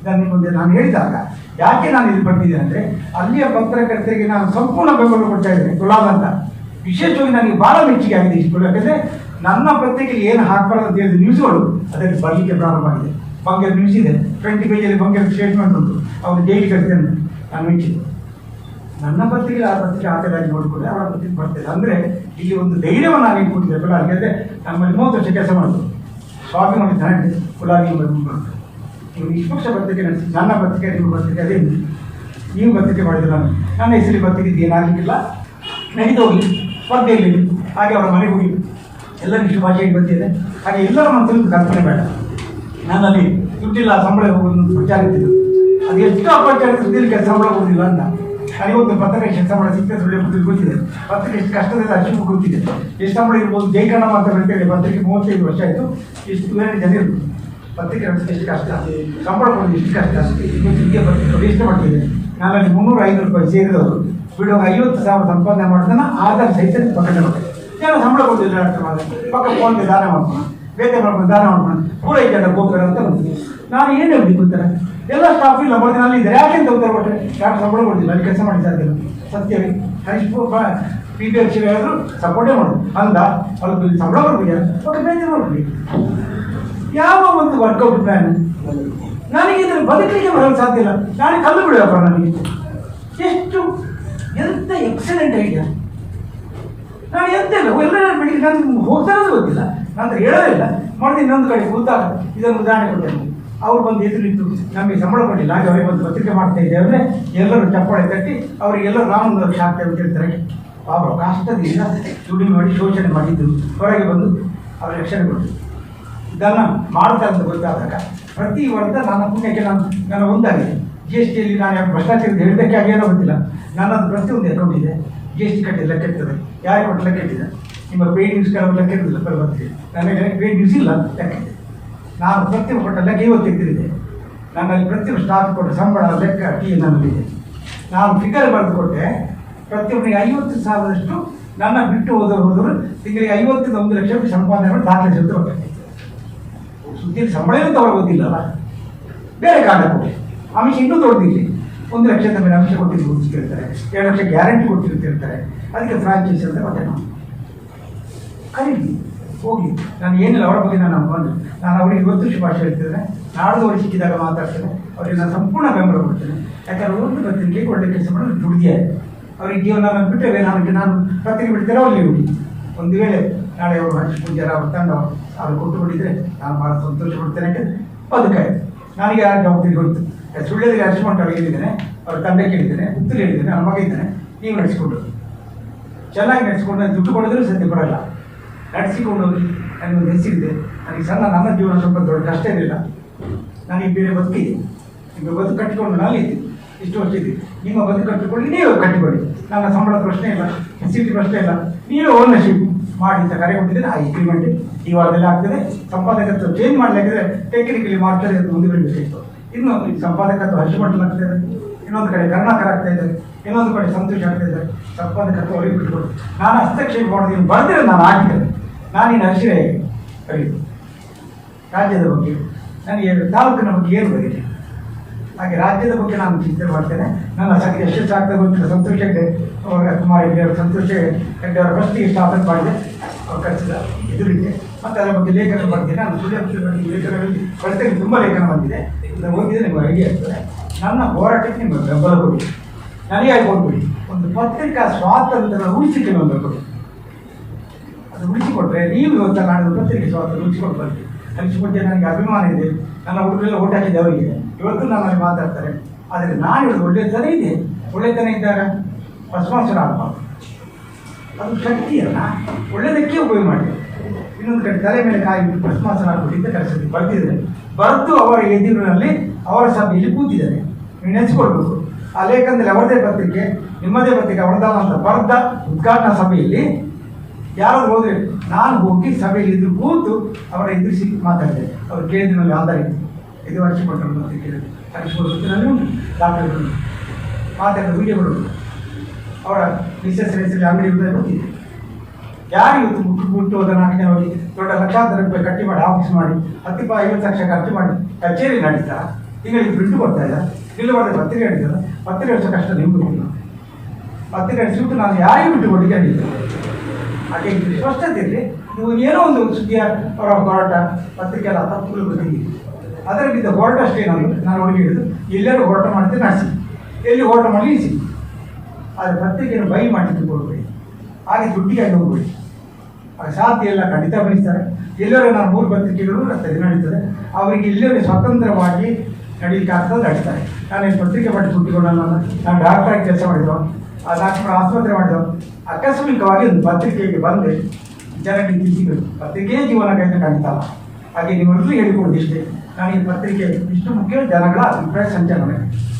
ಇದನ್ನು ಮುಂದೆ ನಾನು ಹೇಳಿದಾಗ ಯಾಕೆ ನಾನು ಇಲ್ಲಿ ಬರ್ತಿದ್ದೇನೆ ಅಂದರೆ ಅಲ್ಲಿಯ ಪತ್ರಕರ್ತರಿಗೆ ನಾನು ಸಂಪೂರ್ಣ ಬೆಂಬಲ ಕೊಡ್ತಾ ಇದ್ದೇನೆ. ಗುಲಾಬ್ ಅಂತ ವಿಶೇಷವಾಗಿ ನನಗೆ ಭಾಳ ಮೆಚ್ಚುಗೆ ಆಗಿದೆ ಇಷ್ಟು. ಯಾಕಂದರೆ ನನ್ನ ಪತ್ರಿಕೆಗೆ ಏನು ಹಾಕಬಾರದು ಅಂತ ಹೇಳಿದ ನ್ಯೂಸ್ಗಳು ಅದರಲ್ಲಿ ಬರಲಿಕ್ಕೆ ಪ್ರಾರಂಭ ಆಗಿದೆ. ಬಂಗೇರ್ ನ್ಯೂಸ್ ಇದೆ, 20 ಪೇಜಲ್ಲಿ ಬಂಗೇರ್ ಸ್ಟೇಟ್ಮೆಂಟ್ ಉಂಟು, ಅವರು ಜೈಲಿಗೆ ಕಟ್ತೇನೆ. ನಾನು ಮೆಚ್ಚಿದೆ. ನನ್ನ ಪತ್ರಿಕೆ ಆ ಪತ್ರಿಕೆ ಆಟದಾಗಿ ನೋಡಿಕೊಂಡೆ, ಅವರ ಪತ್ರಿಕೆ ಬರ್ತದೆ. ಅಂದರೆ ಇಲ್ಲಿ ಒಂದು ಧೈರ್ಯವನ್ನು ನಾನು ಕೊಟ್ಟಿದ್ದೆ ಗುಲಾಬ್. ಯಾಕಂದರೆ ನಮ್ಮಲ್ಲಿ 30 ವರ್ಷ ಕೆಲಸ ಮಾಡೋದು ಸ್ವಾಭಿಮಾನಿ ಚೆನ್ನಾಗಿ ಗುಲಾಬಿ ಬಂತು. ನೀವು ನಿಷ್ಪಕ್ಷ ಪತ್ರಿಕೆ ನಡೆಸಿ, ನನ್ನ ಪತ್ರಿಕೆ ನಿಮ್ಮ ಪತ್ರಿಕೆ ಅದೇ ನೀವು ಪತ್ರಿಕೆ ಮಾಡಿದ್ರೆ ನನ್ನ ಹೆಸರು ಪತ್ರಿಕೆ ಏನಾಗಲಿಕ್ಕಿಲ್ಲ, ನಡೀತು ಹೋಗಿ ಸ್ಪರ್ಧೆಯಲ್ಲಿ ಹಾಗೆ ಅವರ ಮನೆಗೆ ಹೋಗಿ ಎಲ್ಲರಿಗೂ ಶುಭಾಶಯ ಬಂದಿದೆ. ಹಾಗೆ ಎಲ್ಲರ ಮನಸ್ಸಲ್ಲಿ ಕಲ್ಪನೆ ಬೇಡ. ನನ್ನಲ್ಲಿ ದುಡ್ಡಿಲ್ಲ, ಸಂಬಳ ಹೋಗೋದು ಪ್ರಚಾರ ಇದ್ದಿದ್ದು, ಅದು ಎಷ್ಟು ಅಪಚಾರ ಸುದ್ದಿಲಿಕ್ಕೆ ಸಂಬಳ ಕೊಡೋದಿಲ್ಲ ಅಂತ. ನನಗೊಂದು ಪತ್ರಿಕೆ ಸಂಬಳ ಸಿಗ್ತದೆ ಸುಳ್ಳೆ ಗೊತ್ತಿದೆ, ಪತ್ರಿಕೆ ಎಷ್ಟು ಕಷ್ಟದಿಂದ ಅಷ್ಟು ಗೊತ್ತಿದೆ, ಎಷ್ಟು ಸಂಬಳ ಇರ್ಬೋದು. ಜೈಕಣ್ಣ ಮಾತ್ರ ಅಂತೇಳಿ ಪತ್ರಿಕೆ 35 ವರ್ಷ ಆಯಿತು. ಎಷ್ಟು ಬೇರೆ ಜನ ಇರ್ಬೋದು, ಪತ್ರಿಕೆ ನಡೆಸೋದು ಎಷ್ಟು ಕಷ್ಟ, ಸಂಬಳ ಕೊಡೋದು ಎಷ್ಟು ಕಷ್ಟ. ಇವತ್ತು ಪತ್ರಿಕೆ ವೇಸ್ಟ್ ಮಾಡ್ತಿದೆ. ನಾನಲ್ಲಿ 300-500 ರೂಪಾಯಿ ಸೇರಿದವರು ಬಿಡುವಾಗ 50,000 ಸಂಪಾದನೆ ಮಾಡೋದನ್ನು ಆಧಾರ ಸಹಿತ ಪ್ರಕಟಣೆ ಮಾಡ್ತಾರೆ. ಜನ ಸಂಬಳ ಕೊಡೋದಿಲ್ಲ, ಅರ್ಥ ಮಾಡಿ ಪಕ್ಕ ಫೋನ್ಗೆ ದಾನ ಮಾಡ್ಕೊಂಡು, ಬೇರೆ ಮಾಡ್ಕೊಂಡು ದಾನ ಮಾಡ್ಕೊಂಡು ಪೂರೈಕೆ ಹೋಗ್ತಾರೆ ಅಂತ ಬಂದಿದೆ. ನಾನು ಏನು ಹೇಳ್ಬೇಕು ಗೊತ್ತಾರೆ, ಎಲ್ಲ ಸ್ಟಾಫ್ ಇಲ್ಲ ಅಲ್ಲಿ ಇದ್ದಾರೆ, ಯಾಕೆಂತ ಉತ್ತರ ಕೊಟ್ಟರೆ ಯಾರು ಸಂಬಳ ಕೊಡ್ತಿಲ್ಲ, ಅಲ್ಲಿ ಕೆಲಸ ಮಾಡಿ ಸಾಧ್ಯ ಸತ್ಯವೇ. ಹರೀಶ್ PPFC ಹೇಳಿದ್ರು ಸಪೋರ್ಟೇ ಮಾಡೋದು ಅಂದ, ಅವ್ರಿಗೆ ಸಂಬಳ ಕೊಡ್ಬೇಕು, ಓಕೆ ಬೇರೆ ಮಾಡ್ಬೇಕು. ಯಾವ ಒಂದು ವರ್ಕೌಟ್ ಪ್ಲಾನ್ ನನಗೆ ಇದನ್ನು ಬದುಕಲಿಕ್ಕೆ ಬರಲು ಸಾಧ್ಯ ಇಲ್ಲ. ನಾಳೆ ಕಲ್ಲು ಬಿಡುವಪ್ಪ ನನಗೆ ಎಷ್ಟು ಎಂತ ಎಕ್ಸಲೆಂಟ್ ಐಡಿಯಾ. ನಾನು ಎಂತ ಇಲ್ಲ ಎಲ್ಲ ಬೆಳಿಗ್ಗೆ ನಾನು ಹೋಗ್ತಾನೂ ಗೊತ್ತಿಲ್ಲ, ನಂತರ ಹೇಳೋದಿಲ್ಲ ಮಾಡಿದ. ಇನ್ನೊಂದು ಕಡೆ ಕೂತಾಗ ಇದನ್ನು ಉದಾಹರಣೆ ಕೊಡ್ತೇನೆ. ಅವ್ರು ಬಂದು ಎದುರಿತ್ತು, ನಮಗೆ ಸಂಬಳ ಕೊಟ್ಟಿಲ್ಲ, ಹಾಗೆ ಅವರಿಗೆ ಒಂದು ಪತ್ರಿಕೆ ಮಾಡ್ತಾ ಇದ್ದೇವೆ ಅಂದರೆ ಎಲ್ಲರೂ ಚಪ್ಪಾಳೆ ತಟ್ಟಿ ಅವರಿಗೆಲ್ಲರೂ ನಾನೊಂದು ವರ್ಷ ಆಗ್ತೇವೆ ಅಂತ ಹೇಳ್ತಾರೆ. ಅವರು ಕಷ್ಟದಿಂದ ದುಡಿ ಮಾಡಿ ಶೋಷಣೆ ಮಾಡಿದ್ದು ಹೊರಗೆ ಬಂದು ಅವರ ರಕ್ಷಣೆ ಕೊಟ್ಟರು. ಇದನ್ನು ಮಾಡ್ತಾ ಅಂತ ಗೊತ್ತಾದಾಗ ಪ್ರತಿ ವರ್ಷ ನನ್ನ ಪುಣ್ಯಕ್ಕೆ ನನ್ನ ಒಂದಾಗಿದೆ. GSTಯಲ್ಲಿ ನಾನು ಯಾಕೆ ಭ್ರಷ್ಟಾಚಾರ ಹೇಳಿದ್ದಕ್ಕೆ ಆಗೇನೋ ಗೊತ್ತಿಲ್ಲ, ನನ್ನದು ಪ್ರತಿಯೊಂದು ಅಕೌಂಟ್ ಇದೆ. GST ಕಟ್ಟಿ ಲೆಕ್ಕ ಇರ್ತದೆ, ಯಾರಿಗೆ ಕೊಟ್ಟು ಲೆಕ್ಕ ಇಟ್ಟಿದೆ. ನಿಮ್ಮ ಪೇಯ್ಡ್ ನ್ಯೂಸ್ ಕೆಲವು ಲೆಕ್ಕ ಇರೋದಿಲ್ಲ, ಬರ್ತೀವಿ. ನನಗೆ ಪೇಯ್ಡ್ ನ್ಯೂಸ್ ಇಲ್ಲ, ಲೆಕ್ಕ ಇದೆ. ನಾನು ಪ್ರತಿಯೊಂದು ಕೊಟ್ಟ ಲೆಕ್ಕ 50 ಎತ್ತಿರಿದೆ. ನನ್ನಲ್ಲಿ ಪ್ರತಿಯೊಂದು ಸ್ಟಾಫ್ ಕೊಟ್ಟ ಸಂಬಳ ಲೆಕ್ಕ ನನ್ನಲ್ಲಿದೆ. ನಾನು ಫಿಗರ್ ಬರೆದು ಕೊಟ್ಟೆ, ಪ್ರತಿಯೊಬ್ಬರಿಗೆ 50,000 ನನ್ನ ಬಿಟ್ಟು ಹೋದವರು ತಿಂಗಳಿಗೆ 50ರಿಂದ 1 ಲಕ್ಷ ಸಂಪಾದನೆ ಮಾಡಿ ದಾಖಲೆ ಜೊತೆ ಹೋಗ್ತದೆ. ಸುದ್ದಿಯಲ್ಲಿ ಸಂಬಳ ಇರುತ್ತೆ ಅವ್ರಿಗೆ ಗೊತ್ತಿಲ್ಲಲ್ಲ, ಬೇರೆ ಕಾರಣ ಕೊಡಿ. ಅಂಶ ಇನ್ನೂ ದೊಡ್ಡದಿಲ್ಲ, 1 ಲಕ್ಷದ ಮೇಲೆ ಅಂಶ ಕೊಟ್ಟಿದ್ದು ಗುರುತಿರ್ತಾರೆ, 2 ಲಕ್ಷ ಗ್ಯಾರಂಟಿ ಕೊಟ್ಟಿರ್ತಿರ್ತಾರೆ. ಅದಕ್ಕೆ ಫ್ರಾಂಚೈಸಿ ಅಂತ ಮತ್ತೆ ನಾವು ಕರೀಲಿ ಹೋಗಿ. ನಾನು ಏನಿಲ್ಲ ಅವರ ಬಗ್ಗೆ ನಾನು ಅವರಿಗೆ ಇವತ್ತು ಶುಭಾಶಯ ಹೇಳ್ತಿದ್ದೇನೆ. ನಾಡ್ದು ಅವ್ರಿಗೆ ಸಿಕ್ಕಿದಾಗ ಮಾತಾಡ್ತೇನೆ, ಅವರಿಗೆ ನಾನು ಸಂಪೂರ್ಣ ಬೆಂಬಲ ಕೊಡ್ತೇನೆ. ಯಾಕಂದ್ರೆ ಒಂದು ಪತ್ರಿಕೆಗೆ ಒಳ್ಳೆ ಕೆಲಸ ಮಾಡೋದು ದುಡಿದಿದೆ. ಅವರಿಗೆ ಜೀವನ ಬಿಟ್ಟರೆ ನಾನು ಪತ್ರಿಕೆ ಬಿಡ್ತೇನೆ ಅವ್ರಿಗೆ ಹುಡಿ. ಒಂದು ವೇಳೆ ನಾಳೆ ಅವರು ಹಂಚಿ ಪೂಜಾರ ಅವ್ರ ತಂಡ ಅವ್ರು ಕೊಟ್ಟು ಕೊಟ್ಟಿದ್ರೆ ನಾನು ಭಾಳ ಸಂತೋಷ ಪಡ್ತೇನೆ. ಯಾಕಂದರೆ ಬದುಕಾಯ್ತು. ನನಗೆ ಯಾರು ಜವಾಬ್ದಾರಿ ಹೋಯ್ತು. ಸುಳ್ಳ್ಯದಲ್ಲಿ ಹರಿಸ್ಕೊಂಡು ಅವ್ರಿಗೆ ಹೇಳಿದ್ದೇನೆ, ಅವ್ರ ತಂಡಕ್ಕೆ ಹೇಳಿದ್ದೇನೆ, ಉತ್ತರ ಹೇಳಿದ್ದೇನೆ, ನನ್ನ ಮಗ ಇದ್ದೇನೆ, ನೀವು ನಡೆಸಿಕೊಟ್ಟು ಚೆನ್ನಾಗಿ ನಡೆಸಿಕೊಂಡು ದುಡ್ಡು ಕೊಡೋದ್ರೂ ಸದ್ಯ ಕೊಡಲ್ಲ, ನಡೆಸಿಕೊಂಡು ನನಗೊಂದು ಹೆಸರಿದೆ. ನನಗೆ ನನ್ನ ಜೀವನ ಸ್ವಲ್ಪ ದೊಡ್ಡ ಕಷ್ಟ ಇರಲಿಲ್ಲ. ನನಗೆ ಬೇರೆ ಬದುಕಿದೆ, ನಿಮ್ಮ ಬದುಕು ಕಟ್ಟಿಕೊಂಡು ನಾನು ಇದ್ದೀನಿ, ಇಷ್ಟು ವರ್ಷ ಇದ್ದೀನಿ. ನಿಮ್ಮ ಬದುಕು ಕಟ್ಟಿಕೊಳ್ಳಿ, ನೀವು ಕಟ್ಟಿಕೊಳ್ಳಿ. ನನ್ನ ಸಂಬಳದ ಪ್ರಶ್ನೆ ಇಲ್ಲ, ಫೆಸಿಲಿಟಿ ಪ್ರಶ್ನೆ ಇಲ್ಲ, ನೀವೇ ಓನರ್ಶಿಪ್ ಮಾಡಿ ಅಂತ ಕರೆ ಕೊಟ್ಟಿದ್ದೇನೆ. ಆ ಅಗ್ರಿಮೆಂಟ್ ಈ ವಾರದಲ್ಲಿ ಆಗ್ತದೆ. ಸಂಪಾದಕತ್ವ ಚೇಂಜ್ ಮಾಡಲಿಕ್ಕಿದ್ರೆ ಟೆಕ್ನಿಕಲಿ ಮಾಡ್ತಾರೆ ಅಂತ ಮುಂದುವರಿಬೇಕಾಗಿತ್ತು. ಇನ್ನು ಸಂಪಾದಕತ್ವ ಹರ್ಷಮಂಡಲ ಆಗ್ತಾ ಇದೆ, ಇನ್ನೊಂದು ಕಡೆ ಕರ್ನಾಟಕ ಆಗ್ತಾ ಇದ್ದಾರೆ, ಇನ್ನೊಂದು ಕಡೆ ಸಂತೋಷ ಆಗ್ತಾ ಇದ್ದಾರೆ. ಸಂಪಾದಕತ್ವ ಅವರಿಗೆ ಬಿಟ್ಕೊಡು. ನಾನು ಹಸ್ತಕ್ಷೇಪ ಮಾಡೋದು ಬರ್ದಿರೋ ನಾನು ಆಗಿದ್ದೇನೆ. ನಾನಿನ್ನು ಹರ್ಷಿರೇ ಕರೀತು ರಾಜ್ಯದ ಬಗ್ಗೆ, ನನಗೆ ತಾಲೂಕಿನ ಬಗ್ಗೆ ಏನು ಬರೀಲಿ, ಹಾಗೆ ರಾಜ್ಯದ ಬಗ್ಗೆ ನಾನು ಚಿಂತೆ ಮಾಡ್ತೇನೆ. ನನ್ನ ಸಂಖ್ಯೆ ಎಷ್ಟು ಆಗ್ತದೆ ಗೊತ್ತಿಲ್ಲ. ಸಂತೋಷ ಹೆಗ್ಡೆ ಕುಮಾರ್ ಹೆಗ್ಡೆ ಅವರು, ಸಂತೋಷ ಹೆಗ್ಡೆ ಅವರ ಫಸ್ಟಿಗೆ ಸ್ಟಾಫನ್ ಮಾಡಿದೆ, ಅವ್ರು ಕಳಿಸಿದ ಎದುರಿಗೆ. ಮತ್ತು ಅದರ ಬಗ್ಗೆ ಲೇಖನ ಬರ್ತೀನಿ. ನಾನು ಸುಳ್ಳು ಲೇಖನಗಳಲ್ಲಿ ಬರ್ತೇನೆ, ತುಂಬ ಲೇಖನ ಬಂದಿದೆ. ಇದನ್ನು ಓದಿದರೆ ನಿಮಗೆ ಐಡಿಯಾ ಆಗ್ತದೆ. ನನ್ನ ಹೋರಾಟಕ್ಕೆ ನಿಮ್ಮ ಬೆಂಬಲ ಕೊಡಿ, ನನಗೆ ಕೊಡ್ಬಿಡಿ. ಒಂದು ಪತ್ರಿಕಾ ಸ್ವಾತಂತ್ರ್ಯ ಉಳಿಸಿಕೆ ಒಂದು ಕೊಡಿ. ಅದು ಉಳಿಸಿಕೊಟ್ರೆ ನೀವು ಇವತ್ತು ನಾಡಿದ ಪತ್ರಿಕೆ ಸ್ವಾತಂತ್ರ್ಯ ಉಳಿಸಿಕೊಂಡು ಬರ್ತೀವಿ. ಹಂಚಿಕೊಂಡೆ ನನಗೆ ಅಭಿಮಾನ ಇದೆ. ನನ್ನ ಹುಡುಗರೆಲ್ಲ ಓಟ್ ಹಾಕಿದೆ ಅವರಿಗೆ, ಇವತ್ತು ನನ್ನಲ್ಲಿ ಮಾತಾಡ್ತಾರೆ. ಆದರೆ ನಾನು ಹೇಳೋದು ಒಳ್ಳೆತನ ಇದೆ. ಒಳ್ಳೆತನ ಇದ್ದಾಗ ಭಸ್ಮಾಸುರ ಆಗಬಾರ್ದು, ಅದು ಶಕ್ತಿಯಲ್ಲ, ಒಳ್ಳೆಯದಕ್ಕೆ ಉಪಯೋಗ ಮಾಡಿ. ಇನ್ನೊಂದು ಕಡೆ ತಲೆ ಮೇಲೆ ಕಾಯಿ ಭಸ್ಮಾಸುರ ಆಗ್ಬಿಟ್ಟಿದ್ದ ಕೆಲಸಕ್ಕೆ ಬರ್ತಿದ್ದಾರೆ. ಬರೆದು ಅವರ ಎದುರಿನಲ್ಲಿ ಅವರ ಸಭೆಯಲ್ಲಿ ಕೂತಿದ್ದಾರೆ. ನೀವು ನೆನೆಸ್ಕೊಳ್ಬೇಕು. ಆ ಲೇಖನದಲ್ಲಿ ಅವರದೇ ಪತ್ರಿಕೆ, ನಿಮ್ಮದೇ ಪತ್ರಿಕೆ, ಅವರದಲ್ಲ ಅಂತ ಬರೆದ ಉದ್ಘಾಟನಾ ಸಭೆಯಲ್ಲಿ ಯಾರಾದ್ರು ಹೋದರೆ ನಾನು ಹೋಗಿ ಸಭೆಯಲ್ಲಿ ಇದ್ದು ಕೂತು ಅವರ ಎದುರಿಸಿ ಮಾತಾಡಿದೆ. ಅವರು ಕೇಳಿದ ಮೇಲೆ ಆಧಾರ ಇತ್ತು. 5 ವರ್ಷ ಕೊಟ್ಟರು ಮತ್ತೆ ಕೇಳಿದ್ರು. ಹರಿಸ್ಕೊಳ್ತೀನಿ ಉಂಟು, ದಾಖಲೆಗಳು ಮಾತಾಡಿದ ವಿಡಿಯೋಗಳು. ಅವರ ಮಿಸಸ್ ಹೆಸರಲ್ಲಿ ಅಂಗಡಿ ಗೊತ್ತಿದೆ. ಯಾರು ಇವತ್ತು ಬಿಟ್ಟು ಹೋದ 4 ಜನ ಹೋಗಿ ದೊಡ್ಡ ಲಕ್ಷಾಂತರ ರೂಪಾಯಿ ಕಟ್ಟಿ ಮಾಡಿ ಆಫೀಸ್ ಮಾಡಿ 10-50 ಲಕ್ಷ ಖರ್ಚು ಮಾಡಿ ಕಚೇರಿ ನಡೀತಾ ತಿಂಗಳಿಗೆ ಪ್ರಿಂಟ್ ಕೊಡ್ತಾ ಇಲ್ಲ, ಇಲ್ಲ ಮಾಡಿದ್ರೆ ಪತ್ರಿಕೆ ಹಿಡಿದಲ್ಲ, ಪತ್ರಿಕೆ ಹಿಡಿಸೋ ಕಷ್ಟ ನಿಮ್ಗೆ ಗೊತ್ತಿಲ್ಲ. ಪತ್ರಿಕೆ ಹಿಡಿಸ್ಬಿಟ್ಟು ನಾನು ಯಾರಿಗೂ ಬಿಟ್ಟು ಕೊಟ್ಟಿಗೆ ಹಿಡಿದು ಹಾಗೆ ಸ್ಪಷ್ಟತೆ ಇರಲಿ. ನೀವು ಏನೋ ಒಂದು ಸುದ್ದಿಯ ಹೋರಾಟ ಪತ್ರಿಕೆ ಎಲ್ಲ ತಪ್ಪುಗಳು ಗೊತ್ತಿದೆ, ಅದರ ಬಿದ್ದ ಹೋರಾಟ ಅಷ್ಟೇ. ನಾನು ಒಳಗೆ ಹಿಡಿದು ಎಲ್ಲರೂ ಹೋರಾಟ ಮಾಡ್ತೀನಿ, ನಡೆಸಿ ಎಲ್ಲಿ ಹೋರಾಟ ಮಾಡಿ ನಿಲ್ಲಿಸಿ. ಆದರೆ ಪತ್ರಿಕೆಯನ್ನು ಬೈ ಮಾಡಿ ಕೊಡಬೇಡಿ, ಹಾಗೆ ದುಡ್ಡಿಗಾಗಿ ಹೋಗ್ಬೇಡಿ. ಆಗ ಸಾಧ್ಯ ಎಲ್ಲ ಖಂಡಿತ ಬಯಸ್ತಾರೆ. ಎಲ್ಲರೂ ನಾನು 3 ಪತ್ರಿಕೆಗಳು ನಡೀತದೆ, ಅವರಿಗೆ ಎಲ್ಲರೂ ಸ್ವತಂತ್ರವಾಗಿ ನಡೀಲಿಕ್ಕೆ ಆಗ್ತದೆ ನಡೀತಾರೆ. ನಾನೇನು ಪತ್ರಿಕೆ ಮಾಡಿ ದುಡ್ಡುಗಳನ್ನ ನಾನು ಡಾಕ್ಟರಾಗಿ ಕೆಲಸ ಮಾಡಿದ್ರು, ಆ ಡಾಕ್ಟರ್ ಆಸ್ಪತ್ರೆ ಮಾಡಿದ್ರು. ಆಕಸ್ಮಿಕವಾಗಿ ಒಂದು ಪತ್ರಿಕೆಗೆ ಬಂದೆ ಜನರಿಗೆ ತಿಳಿಸಿದ್ರು, ಪತ್ರಿಕೆ ಜೀವನ ಕೈಯಿಂದ ಖಂಡಿತ ಅಲ್ಲ. ಹಾಗೆ ನಿಮ್ಮೆಲ್ಲರೂ ಹೇಳಿಕೊಡುದು ಇಷ್ಟೇ, ನನಗೆ ಪತ್ರಿಕೆ ಇಷ್ಟು ಮುಖ್ಯ, ಜನಗಳ ಅಭಿಪ್ರಾಯ ಸಂಚಲನೆ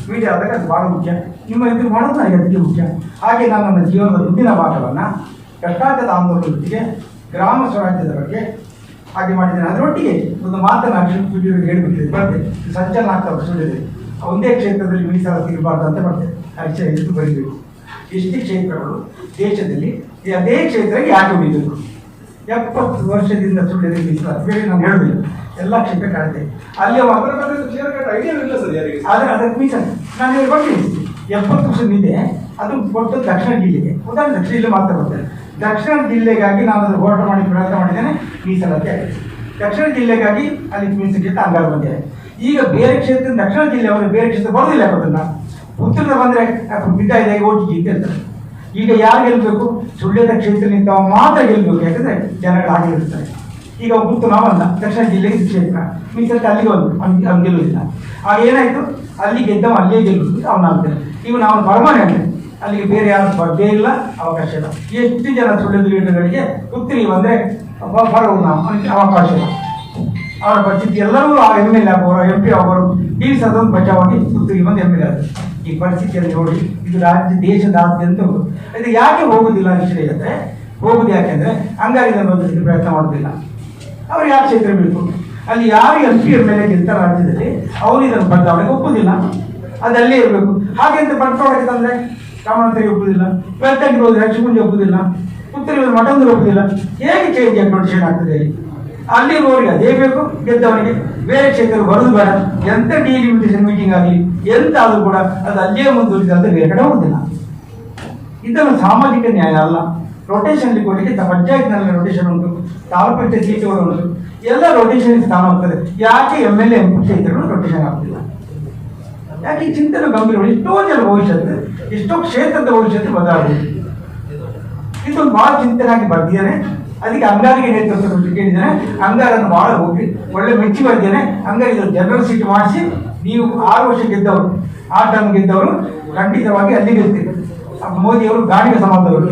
ಮೀಡಿಯಾ ಆದಾಗ ಅದು ಭಾಳ ಮುಖ್ಯ. ನಿಮ್ಮ ಇದು ಮಾಡೋದು ನನಗೆ ಅತಿ ಮುಖ್ಯ. ಹಾಗೆ ನಾನು ನನ್ನ ಜೀವನದ ಮುಂದಿನ ಭಾಗವನ್ನು ಕರ್ನಾಟಕದ ಆಂದೋಲನದೊಟ್ಟಿಗೆ ಗ್ರಾಮ ಸ್ವರಾಜ್ಯದ ಬಗ್ಗೆ ಹಾಗೆ ಮಾಡಿದ್ದೇನೆ. ಅದರೊಟ್ಟಿಗೆ ಒಂದು ಮಾತನ್ನು ಸ್ಟುಡಿಯೋಗೆ ಹೇಳಿಬಿಟ್ಟಿದೆ, ಬರ್ತದೆ ಸಂಚಲನ ಆಗ್ತಾ ಸ್ಟುಡಿಯೋದಲ್ಲಿ ಒಂದೇ ಕ್ಷೇತ್ರದಲ್ಲಿ ಮೀಸಲಾತಿ ಇರಬಾರ್ದು ಅಂತ ಬರ್ತದೆ. ಅಕ್ಷರ ಎಷ್ಟು ಬರೀಬೇಕು, ಎಷ್ಟು ಕ್ಷೇತ್ರಗಳು ದೇಶದಲ್ಲಿ ಅದೇ ಕ್ಷೇತ್ರಕ್ಕೆ ಯಾಕೆ ಉಳಿಬೇಕು. 70 ವರ್ಷದಿಂದ ಸ್ಟುಡಿಯೋದಲ್ಲಿ ಮೀಸಲಾತಿ ಬೇರೆ ನಾನು ಹೇಳೋದಿಲ್ಲ, ಎಲ್ಲ ಕ್ಷೇತ್ರ ಕಾಣ್ತೇವೆ. ಅಲ್ಲಿ ಅದಕ್ಕೆ ಮೀಸಲು ನಾನು ಹೇಳಿ ಬರ್ತೀನಿ. 70 ವರ್ಷದಿಂದ ಅದು ಕೊಟ್ಟು ದಕ್ಷಿಣ ಜಿಲ್ಲೆಗೆ, ಉದಾಹರಣೆ ದಕ್ಷಿಣ ಜಿಲ್ಲೆ ಮಾತ್ರ ಬರ್ತೇನೆ. ದಕ್ಷಿಣ ಜಿಲ್ಲೆಗಾಗಿ ನಾನು ಅದು ಹೋರಾಟ ಮಾಡಿ ಪ್ರಯತ್ನ ಮಾಡಿದ್ದೇನೆ, ಮೀಸಲಾತಿ ಆಗಿದೆ. ದಕ್ಷಿಣ ಜಿಲ್ಲೆಗಾಗಿ ಅಲ್ಲಿ ಮೀಸಲಿಟ್ಟು ಅಂಗಾರ ಬಂದಿದೆ. ಈಗ ಬೇರೆ ಕ್ಷೇತ್ರ ದಕ್ಷಿಣ ಜಿಲ್ಲೆಯವರು ಬೇರೆ ಕ್ಷೇತ್ರ ಬರೋದಿಲ್ಲ. ಅದನ್ನ ಉತ್ತರದ ಬಂದರೆ ಬಿದ್ದ ಇದೆ ಓಟಿಗೆ ಅಂತ ಹೇಳ್ತಾರೆ. ಈಗ ಯಾರು ಗೆಲ್ಲಬೇಕು? ಸುಳ್ಯದ ಕ್ಷೇತ್ರ ನಿಂತವ ಮಾತ್ರ ಗೆಲ್ಲಬೇಕು, ಯಾಕಂದರೆ ಜನಗಳು ಹಾಗೆ ಇರ್ತಾರೆ. ಈಗ ಗುತ್ತು ನಾವಲ್ಲ, ದಕ್ಷಿಣ ಜಿಲ್ಲೆಗೆ ಕ್ಷೇತ್ರ ಮೀಸಲಿಟ್ಟು ಅಲ್ಲಿಗೆ ಅವ್ನು ಗೆಲ್ಲುವುದಿಲ್ಲ. ಆಗ ಏನಾಯಿತು, ಅಲ್ಲಿ ಗೆದ್ದವ ಅಲ್ಲೇ ಗೆಲ್ಲುವುದು ಅವನಾಗ್ತಾನೆ. ಇವು ನಾವು ಪರ್ಮನೆಂಟ್, ಅಲ್ಲಿಗೆ ಬೇರೆ ಯಾರು ಸ್ಪರ್ಧೆ ಇಲ್ಲ, ಅವಕಾಶ ಇಲ್ಲ. ಎಷ್ಟು ಜನ ಸುಳ್ಯದ ಲೀಡರ್ಗಳಿಗೆ ಪುತ್ರಿ ಬಂದರೆ ಬರೋದು ನಾವು ಅವಕಾಶ ಇಲ್ಲ. ಅವರ ಪರಿಸ್ಥಿತಿ ಎಲ್ಲರೂ MLA ಆಗುವರು, MP ಆಗುವರು, ಅದೊಂದು ಬಚಾವಾಗಿ ಪುತ್ರಿಗೆ ಬಂದು MLA ಆದರು. ಈ ಪರಿಸ್ಥಿತಿಯಲ್ಲಿ ನೋಡಿ, ಇದು ದೇಶದಾದ್ಯಂತ ಇದು ಯಾಕೆ ಹೋಗುದಿಲ್ಲ ವಿಷಯ ಅಂದರೆ, ಹೋಗುದು ಯಾಕೆಂದರೆ ಅಂಗಾರಿದ ಬದಲಿಗೆ ಪ್ರಯತ್ನ ಮಾಡೋದಿಲ್ಲ. ಅವ್ರು ಯಾವ ಕ್ಷೇತ್ರ ಬೇಕು, ಅಲ್ಲಿ ಯಾರು MP MLA ಗೆಲ್ತಾರೆ ರಾಜ್ಯದಲ್ಲಿ, ಅವರು ಇದನ್ನು ಬದಲಾವಣೆಗೆ ಒಪ್ಪುದಿಲ್ಲ, ಅದಲ್ಲೇ ಇರಬೇಕು. ಹಾಗೆ ಅಂತ ಬದಲಾವಣೆಗೆ ತಂದರೆ ರಾಮನಂತರಿಗೆ ಒಪ್ಪುದಿಲ್ಲ, ಬೆಳ್ತಂಗಿ ಹೋದ್ರೆ ಲಕ್ಷ್ಮೀಂಜಿ ಒಪ್ಪುದಿಲ್ಲ, ಪುತ್ತೂರಿಗೆ ಮಠಂದ್ರೆ ಒಪ್ಪುದಿಲ್ಲ. ಹೇಗೆ ಚೇಂಜ್ ಅಪ್ಡೇಷನ್ ಆಗ್ತದೆ? ಅಲ್ಲಿ ಹೋಗಿ ಅದೇ ಬೇಕು ಗೆದ್ದವನಿಗೆ, ಬೇರೆ ಕ್ಷೇತ್ರ ಬರೋದು ಬೇಡ. ಎಂಥ ಡಿಲಿಮಿಟೇಷನ್ ಮೀಟಿಂಗ್ ಆಗಲಿ ಎಂತ ಆದರೂ ಕೂಡ ಅದು ಅಲ್ಲೇ ಮುಂದುವರಿದ ಅಂತ ಬೇರೆ ಕಡೆ ಹೋಗುದಿಲ್ಲ. ಇದನ್ನು ಸಾಮಾಜಿಕ ನ್ಯಾಯ ಅಲ್ಲ. ರೊಟೇಷನ್ ಕೊಡಲಿಕ್ಕೆ ಪಂಚಾಯತ್ನಲ್ಲಿ ರೊಟೇಷನ್ ಉಂಟು, ತಾಲೂಕು ಪಂಚಾಯತ್ ಸೀಟುಗಳು ಉಂಟು, ಎಲ್ಲ ರೊಟೇಷನ್ ಸ್ಥಾನ ಹೋಗ್ತದೆ. ಯಾಕೆ MLA ಕ್ಷೇತ್ರಗಳು ರೊಟೇಷನ್ ಆಗ್ತಿಲ್ಲ? ಯಾಕೆ ಈ ಚಿಂತನೆ ಗಂಭೀರಗಳು? ಎಷ್ಟೋ ಜನ ಭವಿಷ್ಯತ್ತು, ಎಷ್ಟೋ ಕ್ಷೇತ್ರದ ಭವಿಷ್ಯತ್ತು ಬದಲಾಗುವುದು. ಇದೊಂದು ಭಾಳ ಚಿಂತನೆ ಆಗಿ ಬರ್ದಿದ್ದೇನೆ. ಅದಕ್ಕೆ ಅಂಗಾರಿಗೆ ನೇತೃತ್ವ ಕೇಳಿದ್ದೇನೆ. ಅಂಗಾರನ್ನು ಭಾಳ ಹೋಗಿ ಒಳ್ಳೆ ಮೆಚ್ಚಿ ಬರ್ದೇನೆ. ಅಂಗಾರಿಗೆ ಜನರಲ್ ಸೀಟ್ ಮಾಡಿಸಿ, ನೀವು 6 ವರ್ಷ ಗೆದ್ದವರು, 8 ಟರ್ಮ್ ಗೆದ್ದವರು ಖಂಡಿತವಾಗಿ ಅಲ್ಲಿ ಗೆಲ್ತೀರಿ. ಮೋದಿಯವರು ಗಾಣಿಗ ಸಮಾಜದವರು,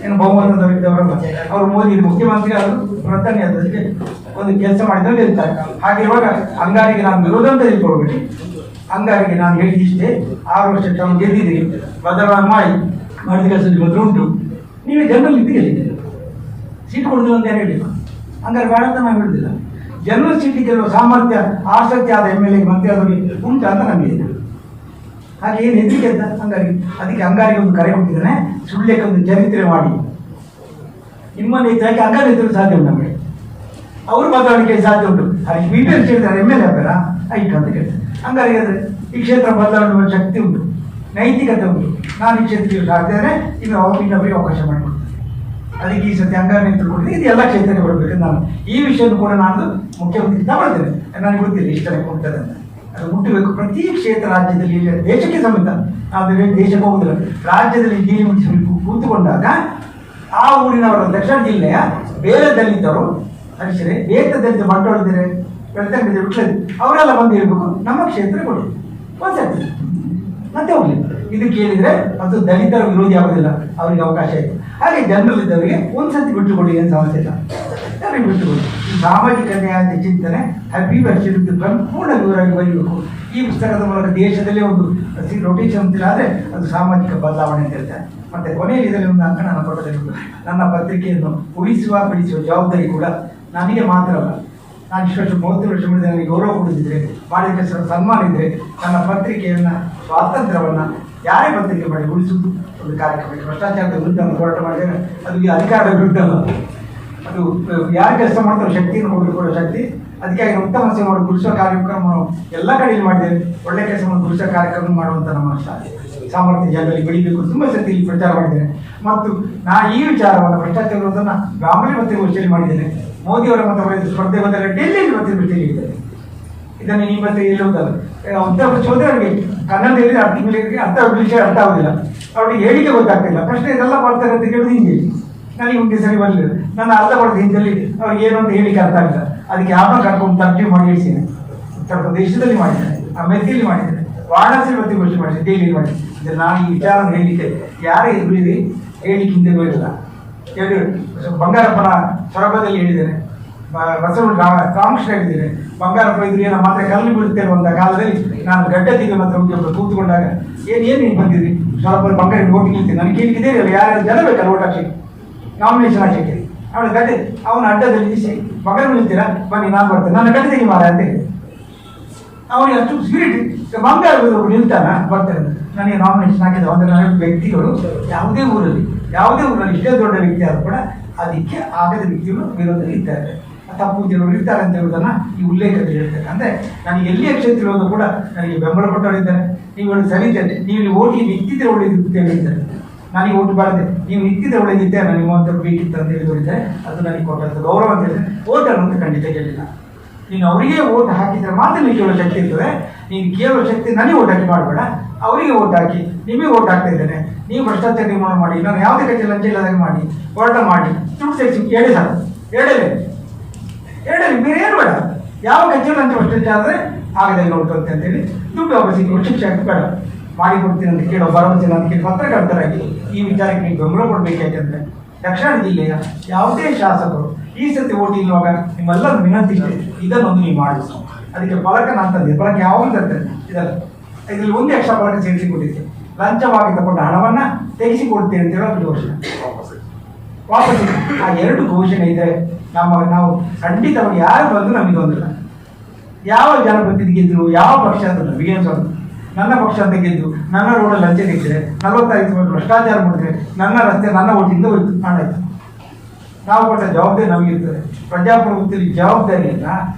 ಏನು ಬಹುಮತದವರಿದ್ದವರಲ್ಲ. ಅವರು ಮೋದಿ ಮುಖ್ಯಮಂತ್ರಿ ಆದರು, ಪ್ರಧಾನಿ ಆದಕ್ಕೆ ಒಂದು ಕೆಲಸ ಮಾಡಿದವರು ಗೆಲ್ತಾರೆ. ಹಾಗಿರುವಾಗ ಅಂಗಾರಿಗೆ ನಾನು ವಿರೋಧ ಅಂತ ತಿಳ್ಕೊಳ್ಬೇಡಿ. ಅಂಗಾರಿಗೆ ನಾನು ಹೇಳಿದಿಷ್ಟೇ, 6 ವರ್ಷ ಟರ್ಮ್ ಗೆದ್ದಿದ್ದೀರಿ, ಬದಲಾವಣೆ ಮಾಡಿದ ಕೆಲಸ ನಿಮ್ಮ ಉಂಟು. ನೀವೇ ಜನರಲ್ ಇದ್ದು ಗೆಲ್ಲಿದ್ದೀರಿ, ಸೀಟ್ ಕೊಡುದಿಲ್ಲ ಅಂತ ಏನು ಹೇಳಿಲ್ಲ. ಹಂಗಾರೆ ಬೇಡ ಅಂತ ನಾವು ಹೇಳುದಿಲ್ಲ. ಜನರಲ್ ಸೀಟಿಗೆ ಗೆಲ್ಲುವ ಸಾಮರ್ಥ್ಯ ಆಸಕ್ತಿ ಆದ MLA ಮಂತ್ರಿ ಆದವರಿಗೆ ಉಂಟು ಅಂತ ನಮಗೆ ಇದೆ. ಹಾಗೆ ಏನು ಹೆದರಿಕೆ ಅಂತ ಅಂಗಾರಿಗೆ. ಅದಕ್ಕೆ ಅಂಗಾರಿಗೆ ಒಂದು ಕರೆ ಕೊಟ್ಟಿದ್ದಾನೆ, ಸುಳ್ಯಕ್ಕೆ ಒಂದು ಚರಿತ್ರೆ ಮಾಡಿ ನಿಮ್ಮನ್ನು ಯಾಕೆ ಅಂಗಾರ ಎದುರು ಸಾಧ್ಯ ಉಂಟು ನಮಗೆ. ಅವರು ಬದಲಾವಣೆ ಸಾಧ್ಯ ಉಂಟು. ಹಾಗೆ BPL ಕ್ಷೇತ್ರ MLA ಆಗ್ಬೇಡ ಆಯ್ತು ಅಂತ ಕೇಳ್ತಾರೆ. ಅಂಗಾರಿಗೆ ಅಂದರೆ ಈ ಕ್ಷೇತ್ರ ಬದಲಾವಣೆ ಶಕ್ತಿ ಉಂಟು, ನೈತಿಕತೆ ಉಂಟು. ನಾನು ಈ ಕ್ಷೇತ್ರಕ್ಕೆ ಸಾಧ್ಯ ಇನ್ನೊಬ್ಬರಿಗೆ ಅವಕಾಶ ಮಾಡಿಕೊಡ್ತೇನೆ. ಅದಕ್ಕೆ ಈ ಸತಿ ಅಂಗಾರ ನಿಂತುಕೊಂಡಿದ್ದೆ. ಇದು ಎಲ್ಲ ಕ್ಷೇತ್ರಕ್ಕೆ ಬರಬೇಕಂತ ನಾನು ಈ ವಿಷಯವನ್ನು ಕೂಡ ನಾನು ಮುಖ್ಯಮಂತ್ರಿ ತಗೊಳ್ತೇನೆ. ನನಗೆ ಗೊತ್ತಿಲ್ಲ ಇಷ್ಟನೇ ಕೊಡ್ತದೆ ಅಂತ. ಅದು ಮುಟ್ಟಬೇಕು ಪ್ರತಿ ಕ್ಷೇತ್ರ ರಾಜ್ಯದಲ್ಲಿ. ದೇಶಕ್ಕೆ ಸಮೇತ ಆದರೆ ದೇಶಕ್ಕೆ ಹೋಗುದಿಲ್ಲ, ರಾಜ್ಯದಲ್ಲಿ ಕೂತುಕೊಂಡಾಗ ಆ ಊರಿನವರ ದಕ್ಷಿಣ ಜಿಲ್ಲೆಯ ಬೇರೆ ದಲಿತರು ಅಕ್ಷರೇ ಬೇರೆ ದಲಿತ ಬಂಡವಾಳದಿರೆ ಬೆಳ್ತಂಗಡಿದೆ ಬಿಟ್ಟರೆ ಅವರೆಲ್ಲ ಬಂದು ಹೇಳ್ಬೇಕು ನಮ್ಮ ಕ್ಷೇತ್ರ ಕೊಡಿ ಒಂದ್ಸತಿ ಮತ್ತೆ ಹೋಗ್ಲಿ. ಇದು ಕೇಳಿದರೆ ಅದು ದಲಿತರ ವಿರೋಧಿ ಆಗೋದಿಲ್ಲ, ಅವರಿಗೆ ಅವಕಾಶ ಇದೆ. ಹಾಗೆ ಜನರಲ್ ಇದ್ದವರಿಗೆ ಒಂದ್ಸತಿ ಬಿಟ್ಟುಕೊಡಿ, ಏನು ಸಮಸ್ಯೆ ಇಲ್ಲ, ಅವರಿಗೆ ಬಿಟ್ಟುಕೊಡಿ. ಈ ಸಾಮಾಜಿಕ ನ್ಯಾಯದ ಚಿಂತನೆ ಹ್ಯಾಪಿ ವರ್ಷದ ಸಂಪೂರ್ಣ ವಿವರವಾಗಿ ಬರೀಬೇಕು. ಈ ಪುಸ್ತಕದ ಮೂಲಕ ದೇಶದಲ್ಲೇ ಒಂದು ರೊಟೇಷನ್ ಅಂತಿಲ್ಲ, ಆದರೆ ಅದು ಸಾಮಾಜಿಕ ಬದಲಾವಣೆ ಅಂತ ಹೇಳ್ತಾರೆ. ಮತ್ತೆ ಕೊನೆಯಲ್ಲಿ ಇದರಲ್ಲಿ ಒಂದು ಅಂಕ ನನ್ನ ಕೊಟ್ಟದಲ್ಲಿ ನನ್ನ ಪತ್ರಿಕೆಯನ್ನು ಉಳಿಸುವ ಬೆಳೆಸುವ ಜವಾಬ್ದಾರಿ ಕೂಡ ನನಗೆ ಮಾತ್ರ ಅಲ್ಲ. ನಾನು ಇಷ್ಟು ವರ್ಷ 30 ವರ್ಷ ಮುಂದೆ ನನಗೆ ಗೌರವ ಕೊಡಿದ್ರೆ, ಮಾಡಿದ ಸನ್ಮಾನ ಇದ್ದರೆ ನನ್ನ ಪತ್ರಿಕೆಯನ್ನು ಸ್ವಾತಂತ್ರ್ಯವನ್ನು ಯಾರೇ ಪತ್ರಿಕೆ ಮಾಡಿ ಉಳಿಸುವುದು ಒಂದು ಕಾರ್ಯಕ್ರಮ. ಭ್ರಷ್ಟಾಚಾರದ ವಿರುದ್ಧ ಹೋರಾಟ ಮಾಡಿದರೆ ಅದು ಈ ಅಧಿಕಾರದ ವಿರುದ್ಧ ಅಲ್ಲ, ಅದು ಯಾರು ಕೆಲಸ ಮಾಡ್ತಾರೋ ಶಕ್ತಿಯನ್ನು ಕೊಡೋ ಶಕ್ತಿ ಅದಕ್ಕಾಗಿ ಉತ್ತಮ ಸೇವೆ ಗುರುಸುವ ಕಾರ್ಯಕ್ರಮವನ್ನು ಎಲ್ಲ ಕಡೆಯಲ್ಲಿ ಮಾಡಿದ್ದೇವೆ. ಒಳ್ಳೆ ಕೆಲಸವನ್ನು ಗುರುಸುವ ಕಾರ್ಯಕ್ರಮ ಮಾಡುವಂಥ ನಮ್ಮ ಸಾಮರ್ಥ್ಯ ಜನರಲ್ಲಿ ಬೆಳಿಬೇಕು ತುಂಬ ಸತಿ ಇಲ್ಲಿ ಪ್ರಚಾರ ಮಾಡಿದ್ದೇನೆ. ಮತ್ತು ನಾ ಈ ವಿಚಾರವನ್ನು ಭ್ರಷ್ಟಾಚಾರ ವಿರೋಧನ ಗಾಮಲಿ ಪತ್ರಿಕೋಷ್ಠಿಯಲ್ಲಿ ಮಾಡಿದ್ದೇನೆ. ಮೋದಿಯವರ ಮತ ಸ್ಪರ್ಧೆ ಬಂದಾಗ ಡೆಲ್ಲಿಯಲ್ಲಿ ಪತ್ರಿಕೋಷ್ಠಿಯಲ್ಲಿ ಹೇಳಿದ್ದೇನೆ. ಇದನ್ನು ಈ ಮತ್ತೆ ಹೇಳುವುದಲ್ಲ, ಉತ್ತರ ಪ್ರದೇಶ ಅವರಿಗೆ ಕನ್ನಡ ಹೇಳಿದ್ರೆ ತಿಂಗಳಿಗೆ ವಿಷಯ ಅರ್ಥ ಆಗುದಿಲ್ಲ, ಅವರಿಗೆ ಹೇಳಿಕೆ ಗೊತ್ತಾಗ್ತಿಲ್ಲ, ಪ್ರಶ್ನೆ ಇದೆಲ್ಲ ಬರ್ತಾರೆ ಅಂತ ಕೇಳುದು ಹಿಂಗೆ. ನನಗೆ ಮುಂದೆ ಸರಿ ಬರಲಿಲ್ಲ, ನನ್ನ ಅರ್ಧ ಬರೋದು ಹಿಂದಲ್ಲಿ ಅವ್ರಿಗೆ ಏನು ಅಂತ ಹೇಳಿಕೆ ಅರ್ಥ ಆಗಿಲ್ಲ. ಅದಕ್ಕೆ ಯಾವ ಕರ್ಕೊಂಡು ತರ್ಜಿ ಮಾಡಿ ಹೇಳ್ತೀನಿ. ಉತ್ತರ ಪ್ರದೇಶದಲ್ಲಿ ಮಾಡಿದ್ದೇನೆ, ಅಮೇರಿಕೆಯಲ್ಲಿ ಮಾಡಿದ್ದೇನೆ, ವಾರಣಾಸಿಯಲ್ಲಿ ಪತ್ರಿಕೋಷ್ಠಿ ಮಾಡಿದ್ದೇನೆ, ಡೆಲ್ಲಿಯಲ್ಲಿ ಮಾಡಿದ್ದೇನೆ. ನಾನು ಈ ವಿಚಾರ ಹೇಳಲಿಕ್ಕೆ ಯಾರೇ ಎದುರಿದೆ ಹೇಳಿಕೆ ಹಿಂದೆ ಬರೋದಿಲ್ಲ. ಬಂಗಾರಪ್ಪನ ಸೊರಬದಲ್ಲಿ ಹೇಳಿದ್ದೇನೆ, ಬಸವಣ್ಣ ರಾಮಕೃಷ್ಣ ಹೇಳಿದ್ದೇನೆ. ಬಂಗಾರಪ್ಪ ಇದ್ರು ಏನೋ ಮಾತ್ರ ಕಲ್ಲು ಬೀಳುತ್ತೆ ಅನ್ನುವಂಥ ಕಾಲದಲ್ಲಿ ನಾನು ಗಡ್ಡ ತೆಗೆದು ಮಾತ್ರ ಕೂತ್ಕೊಂಡಾಗ ಏನು ಬಂದಿದ್ರಿ ಸ್ವಲ್ಪ ಬಂಗಾರ ಓಟಿ ನಿಲ್ತೀನಿ, ನನಗೆ ಕೇಳಿಕಿದೆ ಅಲ್ಲ, ಯಾರು ಜನ ಬೇಕಲ್ಲ ಓಟ್ ಹಾಕಿ ನಾಮಿನೇಷನ್ ಹಾಕಲಿಕ್ಕೆ. ಅವಳ ಗಡ್ಡೆ ಅವನ ಅಡ್ಡದಲ್ಲಿ ನಿಲ್ಲಿಸಿ ಮಗನ ನಿಲ್ತೀರಾ ಬನ್ನಿ ನಾನು ಬರ್ತೇನೆ, ನನ್ನ ಗಡ್ಡೆ ತೆಗಿ ಮಾರ ಅಂತ ಹೇಳಿ ಅವನಿಗೆ ಅಷ್ಟು ಸ್ಪಿರಿಟ್. ಬಂಗಾರ ನಿಲ್ತಾನ ಬರ್ತಾರೆ, ನನಗೆ ನಾಮಿನೇಷನ್ ಹಾಕಿದ ಒಂದು ವ್ಯಕ್ತಿಗಳು ಯಾವುದೇ ಊರಲ್ಲಿ ಇಷ್ಟೇ ದೊಡ್ಡ ವ್ಯಕ್ತಿ ಆದರೂ ಕೂಡ ಅದಕ್ಕೆ ಆಗದ ವ್ಯಕ್ತಿಗಳು ವಿರೋಧದಲ್ಲಿ ಇದ್ದಾರೆ, ತಪ್ಪು ಜನರು ಇರ್ತಾರೆ ಅಂತ ಹೇಳುವುದನ್ನು ಈ ಉಲ್ಲೇಖದಲ್ಲಿ ಹೇಳ್ತಾರೆ. ಅಂದರೆ ನನಗೆ ಎಲ್ಲಿಯ ಕ್ಷೇತ್ರ ಇರೋದು ಕೂಡ ನನಗೆ ಬೆಂಬಲ ಕೊಟ್ಟವರಿದ್ದಾರೆ. ನೀವು ಸರಿ ಇದ್ದೇನೆ, ನೀವು ಇಲ್ಲಿ ಓಟಿ ನಿಂತಿದ್ರೆ ಒಳ್ಳೆಯದಿರುತ್ತೆ ಹೇಳಿದ್ದಾರೆ, ನನಗೆ ಓಟ್ ಬಾರದೆ ನೀವು ನಿಂತಿದ್ರೆ ಒಳ್ಳೆಯದಿದ್ದೆ, ನನಗೆ 30 ಬೇಕಿತ್ತು ಅಂತ ಹೇಳಿದ್ದಾರೆ. ಅದು ನನಗೆ ಕೊಟ್ಟಂಥ ಗೌರವ ಅಂತ ಹೇಳಿದ್ರೆ ಓಟ್ ಅನ್ನೋದು ಖಂಡಿತ ಕೇಳಿಲ್ಲ. ನೀನು ಅವರಿಗೆ ಓಟ್ ಹಾಕಿದ್ರೆ ಮಾತ್ರ ನೀವು ಕೇಳೋ ಶಕ್ತಿ ಇರ್ತದೆ. ನೀನು ಕೇಳೋ ಶಕ್ತಿ ನನಗೆ ಓಟ್ ಹಾಕಿ ಮಾಡಬೇಡ, ಅವರಿಗೆ ಓಟ್ ಹಾಕಿ ನಿಮಗೆ ಓಟ್ ಹಾಕ್ತಾ ಇದ್ದೇನೆ, ನೀವು ಭ್ರಷ್ಟಾಚಾರ ನಿರ್ಮಾಣ ಮಾಡಿ, ನಾನು ಯಾವುದೇ ಕಟ್ಟಿ ಲಂಚ ಇಲ್ಲದಾಗೆ ಮಾಡಿ ಹೋರಾಟ ಮಾಡಿ ದುಡ್ಡು ತೆಗೆಸಿ ಹೇಳಿ ಸರ್ ಹೇಳಲಿ ಬೇರೆ ಏನು ಬೇಡ. ಯಾವ ಕಚ್ಚೆ ಲಂಚ ಭ್ರಷ್ಟಾಚಾರ ಆದರೆ ಆಗದೆ ನೋಡ್ತು ಅಂತೇಳಿ ದುಡ್ಡು ವಾಪಸ್ ಶಿಕ್ಷೆ ಹಾಕಿ ಬೇಡ ಮಾಡಿಕೊಡ್ತೀನಿ ಅಂತ ಕೇಳೋ ಭರವಸೆ ಅಂತ ಕೇಳಿ ಪತ್ರಕರ್ತರಾಗಿ ಈ ವಿಚಾರಕ್ಕೆ ನೀವು ಬೆಂಬಲ ಕೊಡಬೇಕು. ಯಾಕೆಂದರೆ ದಕ್ಷಿಣ ಜಿಲ್ಲೆಯ ಯಾವುದೇ ಶಾಸಕರು ಈ ಸತಿ ಓಟ್ ಇಲ್ಲುವಾಗ ನಿಮ್ಮೆಲ್ಲರೂ ವಿನಂತಿ ಇದೆ, ಇದನ್ನೊಂದು ನೀವು ಮಾಡಿ. ಅದಕ್ಕೆ ಫಲಕ ನಾನು ತಂದೆ, ಫಲಕ ಯಾವುದು ತಂದೆ ಇದಲ್ಲ, ಇದರಲ್ಲಿ ಒಂದು ಎಕ್ಸ್ಟ್ರಾ ಫಲಕ ಸೇರಿಸಿಕೊಟ್ಟಿದ್ದೆ, ಲಂಚವಾಗಿ ತಗೊಂಡ ಹಣವನ್ನು ತೆಗೆಸಿಕೊಡ್ತೇನೆ ಅಂತ ಹೇಳೋ ಘೋಷಣೆ ವಾಪಸ್. ಆ 2 ಘೋಷಣೆ ಇದೆ ನಾವು ಖಂಡಿತವಾಗಿ ಯಾರು ಬಂದು ನಮಗೆ ತೊಂದರೆ. ಯಾವ ಜನಪ್ರತಿನಿಧಿ ಗೆದ್ರು, ಯಾವ ಪಕ್ಷ ಅಂತ ನಮಗೇನು, ನನ್ನ ಪಕ್ಷ ಅಂತ ಗೆದ್ದು ನನ್ನ ರೋಡಲ್ಲಿ ಲಂಚ ತೆಗೆದ್ರೆ 45 ಭ್ರಷ್ಟಾಚಾರ ಮಾಡಿದ್ರೆ ನನ್ನ ರಸ್ತೆ ನನ್ನ ಓಟಿಂದ ಹೋಯ್ತು ಮಾಡಾಯ್ತು. ನಾವು ಕೊಟ್ಟ ಜವಾಬ್ದಾರಿ ನಮಗಿರ್ತದೆ. ಪ್ರಜಾಪ್ರಭುತ್ವದಲ್ಲಿ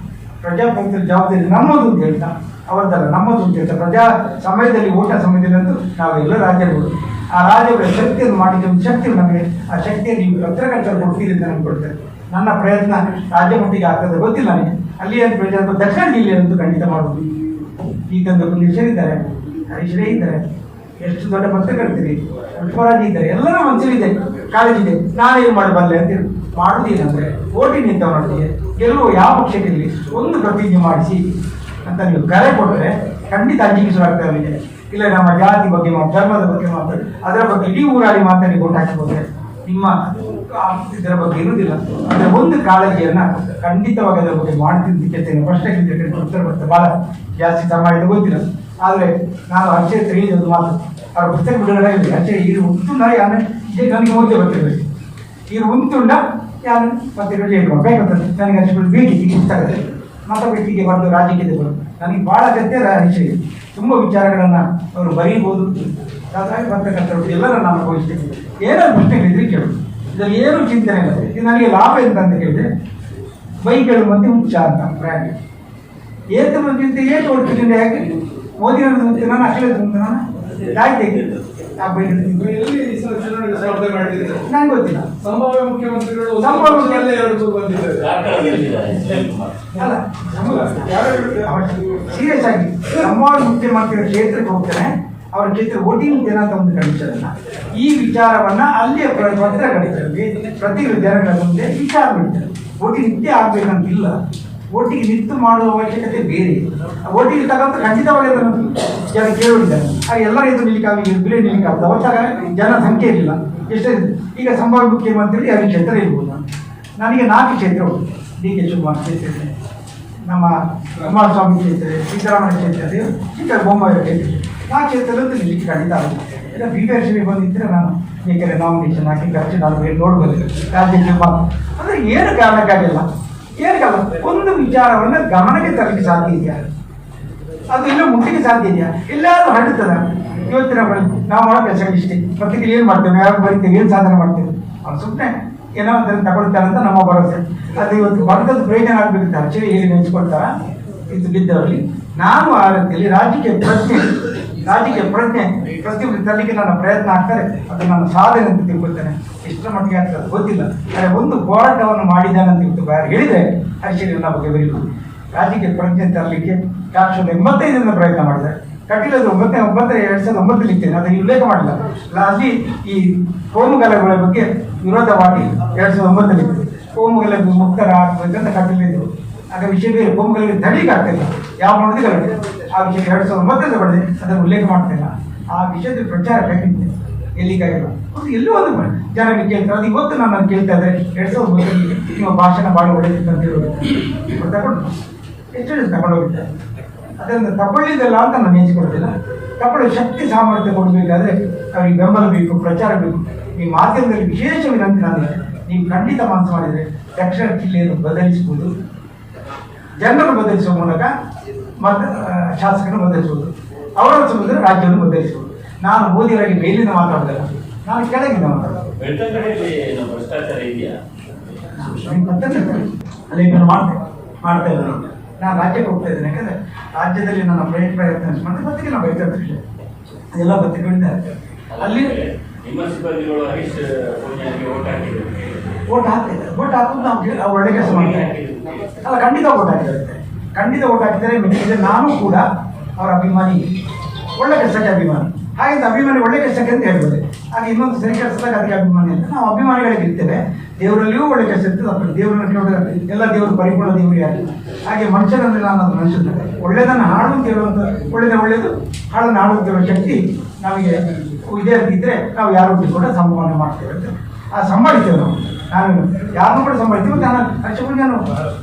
ಜವಾಬ್ದಾರಿ ನಮ್ಮದು ಅಂತ ಹೇಳ್ತಾ ಅವರದ್ದಲ್ಲ ನಮ್ಮದು ಅಂತ ಹೇಳ್ತಾ ಪ್ರಜಾ ಸಮಯದಲ್ಲಿ ಓಟ ಸಮಯದಲ್ಲಂತೂ ನಾವೆಲ್ಲ ರಾಜ್ಯಗಳು ಆ ರಾಜ್ಯಗಳ ಶಕ್ತಿಯನ್ನು ಮಾಡಿದ ಒಂದು ಶಕ್ತಿ ನಮಗೆ, ಆ ಶಕ್ತಿಯನ್ನು ನೀವು ಪತ್ರಕರ್ತರು ಕೊಡ್ತೀರಿ ಅಂತ ನಮ್ಗೆ ಕೊಡ್ತಾರೆ. ನನ್ನ ಪ್ರಯತ್ನ ರಾಜ್ಯ ಮಟ್ಟಿಗೆ ಆಗ್ತದೆ ಗೊತ್ತಿಲ್ಲ ನನಗೆ, ಅಲ್ಲಿ ಅಂತ ಪ್ರಜಾಪ್ರಭುತ್ವ ದಕ್ಷಿಣ ಜಿಲ್ಲೆಯಂತೂ ಖಂಡಿತ ಮಾಡುವುದು. ಈಗಂದು ಪುಂಡೇಶ್ವರಿದ್ದಾರೆ, ಹರೀಶ್ರೇ ಇದ್ದಾರೆ, ಎಷ್ಟು ದೊಡ್ಡ ಪತ್ರಕರ್ತರಿ ಪುಷ್ಪರಾಜ್ ಇದ್ದಾರೆ, ಎಲ್ಲರ ಮನಸ್ಸಲ್ಲಿದೆ, ಕಾಲೇಜಿದೆ. ನಾನೇನು ಮಾಡಬಲ್ಲೆ ಅಂತೇಳಿ ಮಾಡುವುದೇನಂದರೆ ಓಟಿನ ನಿಂತ ಮಾಡ್ತೀವಿ, ಗೆಲ್ಲುವ ಯಾವ ಪಕ್ಷಕ್ಕಿರಲಿ ಒಂದು ಪ್ರತಿಜ್ಞೆ ಮಾಡಿಸಿ ಅಂತ ನೀವು ಕರೆ ಕೊಟ್ಟರೆ ಖಂಡಿತ ಅಂಜಿಕೆ ಶುರುವಾಗ್ತದೆ ಅವರಿಗೆ. ಇಲ್ಲ ನಮ್ಮ ಜಾತಿ ಬಗ್ಗೆ ಧರ್ಮದ ಬಗ್ಗೆ ಮಾತಾಡಿ ಅದರ ಬಗ್ಗೆ ಇಡೀ ಊರಾಡಿ ಮಾತಾಡಿ ಓಟ್ ಹಾಕಿಕೊಂಡ್ರೆ ನಿಮ್ಮ ಇದರ ಬಗ್ಗೆ ಇರುವುದಿಲ್ಲ. ಅಂದರೆ ಒಂದು ಕಾಳಜಿಯನ್ನು ಖಂಡಿತವಾಗಿ ಅದರ ಬಗ್ಗೆ ಮಾಡ್ತಿದ್ದಕ್ಕೆ ಪ್ರಶ್ನೆಗೆ ಉತ್ತರ ಬರ್ತದೆ. ಭಾಳ ಜಾಸ್ತಿ ಸಮಯ ಗೊತ್ತಿಲ್ಲ, ಆದರೆ ನಾನು ಅಕ್ಷಯ ಹೇಳಿದ ಒಂದು ಮಾತು ಅವ್ರ ಪುಸ್ತಕ ಬಿಡುಗಡೆ ಆಗಿದೆ. ಅಕ್ಷಯ ಇದು ಉಂಟುಂಡ ಯಾನೆ ಇದೇ ನನಗೆ ಮೊದಲೇ ಗೊತ್ತಿರಬೇಕು, ಇದು ಉಂಟುಂಡ ಯಾರು ಮತ್ತೆ ಹೇಳ್ಕೊಂಡು ಬೇಕಂತ ನನಗೆ ಅಷ್ಟು ಬೇಕಿತ್ತು ಈ ಪುಸ್ತಕದಲ್ಲಿ ಮತಪೆಟ್ಟಿಗೆ ಬರೆದು ರಾಜಕೀಯತೆ ಬರೋದು ನನಗೆ ಭಾಳ ಅಗತ್ಯ. ಅಕ್ಷಯ ತುಂಬ ವಿಚಾರಗಳನ್ನು ಅವರು ಬರೀಬೋದು, ಹಾಗಾಗಿ ಪತ್ರಕರ್ತರು ಎಲ್ಲರೂ ನಾನು ಅನುಭವಿಸ್ತೇನೆ. ಏನಾದ್ರು ಪ್ರಶ್ನೆಗಳಿದ್ರೆ ಕೇಳು, ಇದರಲ್ಲಿ ಏನೂ ಚಿಂತನೆ ಇಲ್ಲ. ಇದು ನನಗೆ ಲಾಭ ಎಂತ ಕೇಳಿದ್ರೆ ಬೈಕ್ಗಳು ಮತ್ತೆ ಹುಚ್ಚ ಅಂತ ಬ್ರ್ಯಾಂಡ್ ಏತ ಮಂದಿಂತ ಏನು ಓಡ್ತಿದ್ದೀನಿ, ಯಾಕೆ ಮೋದಿ ನಾನು ಅಷ್ಟೇ ನಾನು ಯಾಕೆ ನಂಗೆ ಗೊತ್ತಿಲ್ಲ. ಸಂಭಾವ್ಯ ಮುಖ್ಯಮಂತ್ರಿಗಳು ಅಲ್ಲ ಸೀರಿಯಸ್ ಆಗಿ ಸಂಭಾವ್ಯ ಮುಖ್ಯಮಂತ್ರಿಗಳ ಕ್ಷೇತ್ರಕ್ಕೆ ಹೋಗ್ತೇನೆ, ಅವರ ಕ್ಷೇತ್ರ ವೋಟಿಂಗ್ ಜನ ಅಂತ ಒಂದು ಕಂಡೀಷನ್. ಈ ವಿಚಾರವನ್ನ ಅಲ್ಲಿಯ ಪತ್ರಕರ್ತರಲ್ಲಿ ಪ್ರತಿ ಜನಗಳ ಮುಂದೆ ವಿಚಾರ ಬಿಡ್ತಾರೆ. ವೋಟಿಂಗ್ ನಿತ್ಯ ಆಗ್ಬೇಕಂತಿಲ್ಲ, ಒಟ್ಟಿಗೆ ನಿಂತು ಮಾಡುವ ಅವಶ್ಯಕತೆ ಬೇರೆ. ಒಟ್ಟಿಗೆ ತಗೊಂಡು ಖಂಡಿತವಾಗಿ ಅದನ್ನು ಜನ ಕೇಳುವುದಿದ್ದಾರೆ. ಹಾಗೆ ಎಲ್ಲರ ಇದು ನಿಲ್ಲಿಕ್ಕಾಗಿ ಬಿಲೆ ನಿಲ್ಲಿಕ್ಕಾಗ್ತದೆ. ಅವತ್ತಾಗ ಜನಸಂಖ್ಯೆ ಇರಲಿಲ್ಲ. ಎಷ್ಟೇ ಈಗ ಸಂಭಾವ್ಯ ಮುಖ್ಯಮಂತ್ರಿ 2 ಕ್ಷೇತ್ರ ಇರ್ಬೋದು. ನನಗೆ 4 ಕ್ಷೇತ್ರ ಉಂಟು. ಡಿ ಕೆ ಶಿವಕುಮಾರ್ ಕ್ಷೇತ್ರ ಇದೆ, ನಮ್ಮ ಕುಮಾರಸ್ವಾಮಿ ಕ್ಷೇತ್ರ ಇದೆ, ಸಿದ್ದರಾಮಯ್ಯ ಕ್ಷೇತ್ರ ಇದೆ, ಈಗ ಬೊಮ್ಮಾಯಿ ಕ್ಷೇತ್ರ ಇದೆ. 4 ಕ್ಷೇತ್ರದಂತೂ ನಿಲ್ಲಿಕ್ಕೆ ಖಂಡಿತ ಆಗುತ್ತೆ. ಇಲ್ಲ ಬೀದರ್ಶಿಗೆ ಬಂದಿದ್ದರೆ ನಾನು ಬೇಕಾದ್ರೆ ನಾಮಿನೇಷನ್ ಹಾಕಿ ಖರ್ಚು ನಾನು ನೋಡ್ಬೋದು ರಾಜ್ಯಕ್ಕೆ ಅಂದರೆ ಏನು ಕಾರಣಕ್ಕಾಗಿಲ್ಲ. ಏನಕ್ಕಲ್ಲ, ಒಂದು ವಿಚಾರವನ್ನು ಗಮನಕ್ಕೆ ತರಲಿಕ್ಕೆ ಸಾಧ್ಯ ಇದೆಯಾ, ಅದು ಇನ್ನೂ ಮುಟ್ಟಿಗೆ ಸಾಧ್ಯ ಇದೆಯಾ, ಎಲ್ಲಾದ್ರೂ ಹರಡುತ್ತದ. ಇವತ್ತಿನ ನಾವು ಮಾಡೋ ಕೆಲಸ ಇಷ್ಟೇ, ಪತ್ರಿಕೆ ಏನು ಮಾಡ್ತೇವೆ, ಯಾರು ಬರೀತೇವೆ, ಏನು ಸಾಧನೆ ಮಾಡ್ತೇವೆ. ಅವ್ರು ಸುಮ್ಮನೆ ಏನೋ ಅದನ್ನು ತಗೊಳ್ತಾರೆ ಅಂತ ನಮ್ಮ ಭರವಸೆ. ಅದು ಇವತ್ತು ಬಂದದ್ದು ಪ್ರಯೋಜನ ಆಗಬೇಕಂತ ಆಕ್ಚುಲಿ ಹೇಳಿ ನೆನೆಸ್ಕೊಳ್ತಾರ ಇದು ಬಿದ್ದವರಲ್ಲಿ. ನಾನು ಆ ರೀತಿಯಲ್ಲಿ ರಾಜಕೀಯ ಪ್ರಜ್ಞೆ ಪ್ರತಿಯೊಬ್ಬರು ತರಲಿಕ್ಕೆ ನನ್ನ ಪ್ರಯತ್ನ ಆಗ್ತಾರೆ. ಅದು ನನ್ನ ಸಾಧನೆ ಅಂತ ತಿಳ್ಕೊಳ್ತೇನೆ. ಎಷ್ಟರ ಮಟ್ಟಿಗೆ ಆಗ್ತದೆ ಗೊತ್ತಿಲ್ಲ. ಆದರೆ ಒಂದು ಹೋರಾಟವನ್ನು ಮಾಡಿದ್ದಾನೆ ಅಂತ ಇವತ್ತು ಬೇರೆ ಹೇಳಿದರೆ ಆಕ್ಚುಲಿ ನನ್ನ ಬಗ್ಗೆ ಬರೀಬಹುದು. ರಾಜಕೀಯ ಪ್ರಜ್ಞೆ ತರಲಿಕ್ಕೆ 1985 ಪ್ರಯತ್ನ ಮಾಡಿದ್ದಾರೆ. ಕಟೀಲಲ್ಲಿ 2009 ಇರ್ತೇನೆ, ಅದನ್ನು ಉಲ್ಲೇಖ ಮಾಡಿಲ್ಲ. ಅಲ್ಲಿ ಈ ಕೋಮುಗಲಭೆಗಳ ಬಗ್ಗೆ ವಿರೋಧವಾಗಿ 2009 ಕೋಮುಗಲಭೆ ಮುಕ್ತರ ಆಗಬೇಕಂತ ಕಟೀಲಿದ್ರು. ಆಗ ವಿಷಯ ಬೇರೆ, ಕೋಮುಗಲಭೆ ತಡೀಲಿಕ್ಕೆ ಆಗ್ತಿಲ್ಲ ಯಾವ ಮಾಡೋದಿಲ್ಲ. ಆ ವಿಷಯ 2009 ಬರೆದೆ, ಅದನ್ನು ಉಲ್ಲೇಖ ಮಾಡ್ತೇನೆ. ಆ ವಿಷಯದ ಪ್ರಚಾರ ಕಟ್ಟಿದ್ದೆ ಎಲ್ಲಿಗಾಗಿಲ್ಲ. ಎಲ್ಲೋ ಒಂದು ಜನರಿಗೆ ಕೇಳ್ತಾರೆ. ಅದು ಇವತ್ತು ನಾನು ಕೇಳ್ತಾ ಇದ್ದರೆ 2009 ನಿಮ್ಮ ಭಾಷಣ ಭಾಳ ಒಳ್ಳೆಯದಿತ್ತು ಅಂತ ಹೇಳೋದು ತಗೊಂಡು ಎಷ್ಟು ತಗೊಂಡೋಗಿದ್ದೆ. ಅದನ್ನು ತಗೊಳ್ಳಿದ್ದಲ್ಲ ಅಂತ ನಾನು ನೆನೆಸಿಕೊಡೋದಿಲ್ಲ. ತಗೊಳ್ಳೋ ಶಕ್ತಿ ಸಾಮರ್ಥ್ಯ ಕೊಡಬೇಕಾದ್ರೆ ಅವರಿಗೆ ಬೆಂಬಲ ಬೇಕು, ಪ್ರಚಾರ ಬೇಕು. ಈ ಮಾಧ್ಯಮದಲ್ಲಿ ವಿಶೇಷ ವಿನಂತಿ ನಾನು, ನೀವು ಖಂಡಿತ ಮನಸ್ಸು ಮಾಡಿದರೆ ದಕ್ಷಿಣ ಜಿಲ್ಲೆಯನ್ನು ಬದಲಿಸಬಹುದು, ಜನರನ್ನು ಬದಲಿಸುವ ಮೂಲಕ ಮತ್ತು ಶಾಸಕರನ್ನು ಬದಲಿಸುವುದು, ಅವರ ಸಮುದ್ರ ರಾಜ್ಯವನ್ನು ಬದಲಿಸುವುದು. ನಾನು ಮೋದಿಯವರಿಗೆ ಮೇಲಿನ ಮಾತಾಡೋದಿಲ್ಲ, ನಾನು ಕೆಳಗಿನ ಮಾತಾಡೋದು. ಅಲ್ಲಿ ನಾನು ಮಾಡ್ತಾ ಇದ್ದೀನಿ. ನಾನು ರಾಜ್ಯಕ್ಕೆ ಹೋಗ್ತಾ ಇದ್ದೇನೆ. ಯಾಕಂದರೆ ರಾಜ್ಯದಲ್ಲಿ ನನ್ನ ಪ್ರಯತ್ನ ಮಾಡಿದ್ರೆ ಪತ್ರಿಕೆ ನಾವು ಬೈತಾ ಇರ್ತೀವಿ, ಅದೆಲ್ಲ ಪತ್ರಿಕೆಗಳಿದ್ದಾರೆ. ಅಲ್ಲಿ ಓಟ್ ಹಾಕೋದು ನಾವು ಒಳ್ಳೆ ಕೆಲಸ ಮಾಡ್ತಾರೆ. ಅಲ್ಲ, ಖಂಡಿತ ಓಟ್ ಹಾಕಿದ್ದಾರೆ. ನಾನು ಕೂಡ ಅವರ ಅಭಿಮಾನಿ, ಒಳ್ಳೆ ಕೆಲಸಕ್ಕೆ ಅಭಿಮಾನಿ. ಹಾಗೆ ಅಭಿಮಾನಿ ಒಳ್ಳೆ ಕೆಲಸಕ್ಕೆ ಅಂತ ಹೇಳ್ಬೋದು. ಹಾಗೆ ಇನ್ನೊಂದು ಸರಿ ಕೆಲಸದಾಗ ಅದಕ್ಕೆ ಅಭಿಮಾನಿ ಅಂತ ನಾವು ಅಭಿಮಾನಿಗಳಿಗೆ ಇರ್ತೇವೆ. ದೇವರಲ್ಲಿಯೂ ಒಳ್ಳೆ ಕೆಲಸ ಇರ್ತದೆ. ದೇವರನ್ನು ನೋಡಿದ್ರೆ ಎಲ್ಲ ದೇವರು ಪರಿಪೂರ್ಣ ದೇವರು ಯಾರು. ಹಾಗೆ ಮನುಷ್ಯರಲ್ಲಿ ನಾನು ಅದು ಮನುಷ್ಯನ ಒಳ್ಳೆಯದನ್ನು ಹಾಡು ಅಂತ ಹೇಳುವಂಥ ಒಳ್ಳೆಯದು ಹಾಡನ್ನು ಹಾಡುವಂತ ಹೇಳುವ ಶಕ್ತಿ ನಮಗೆ ಇದೇ ಇದ್ದರೆ ನಾವು ಯಾರು ಕೂಡ ಸಂಭಾವನೆ ಮಾಡ್ತೇವೆ ಅಂತ ಸಂಭಾಳಿಸ್ತೇವೆ ನಾವು. ನಾನು ಯಾರನ್ನೂ ಕೂಡ ಸಂಭಾಳಿಸ್ತೀವಿ. ನಾನು ಅಷ್ಟೊಂದು ನಾನು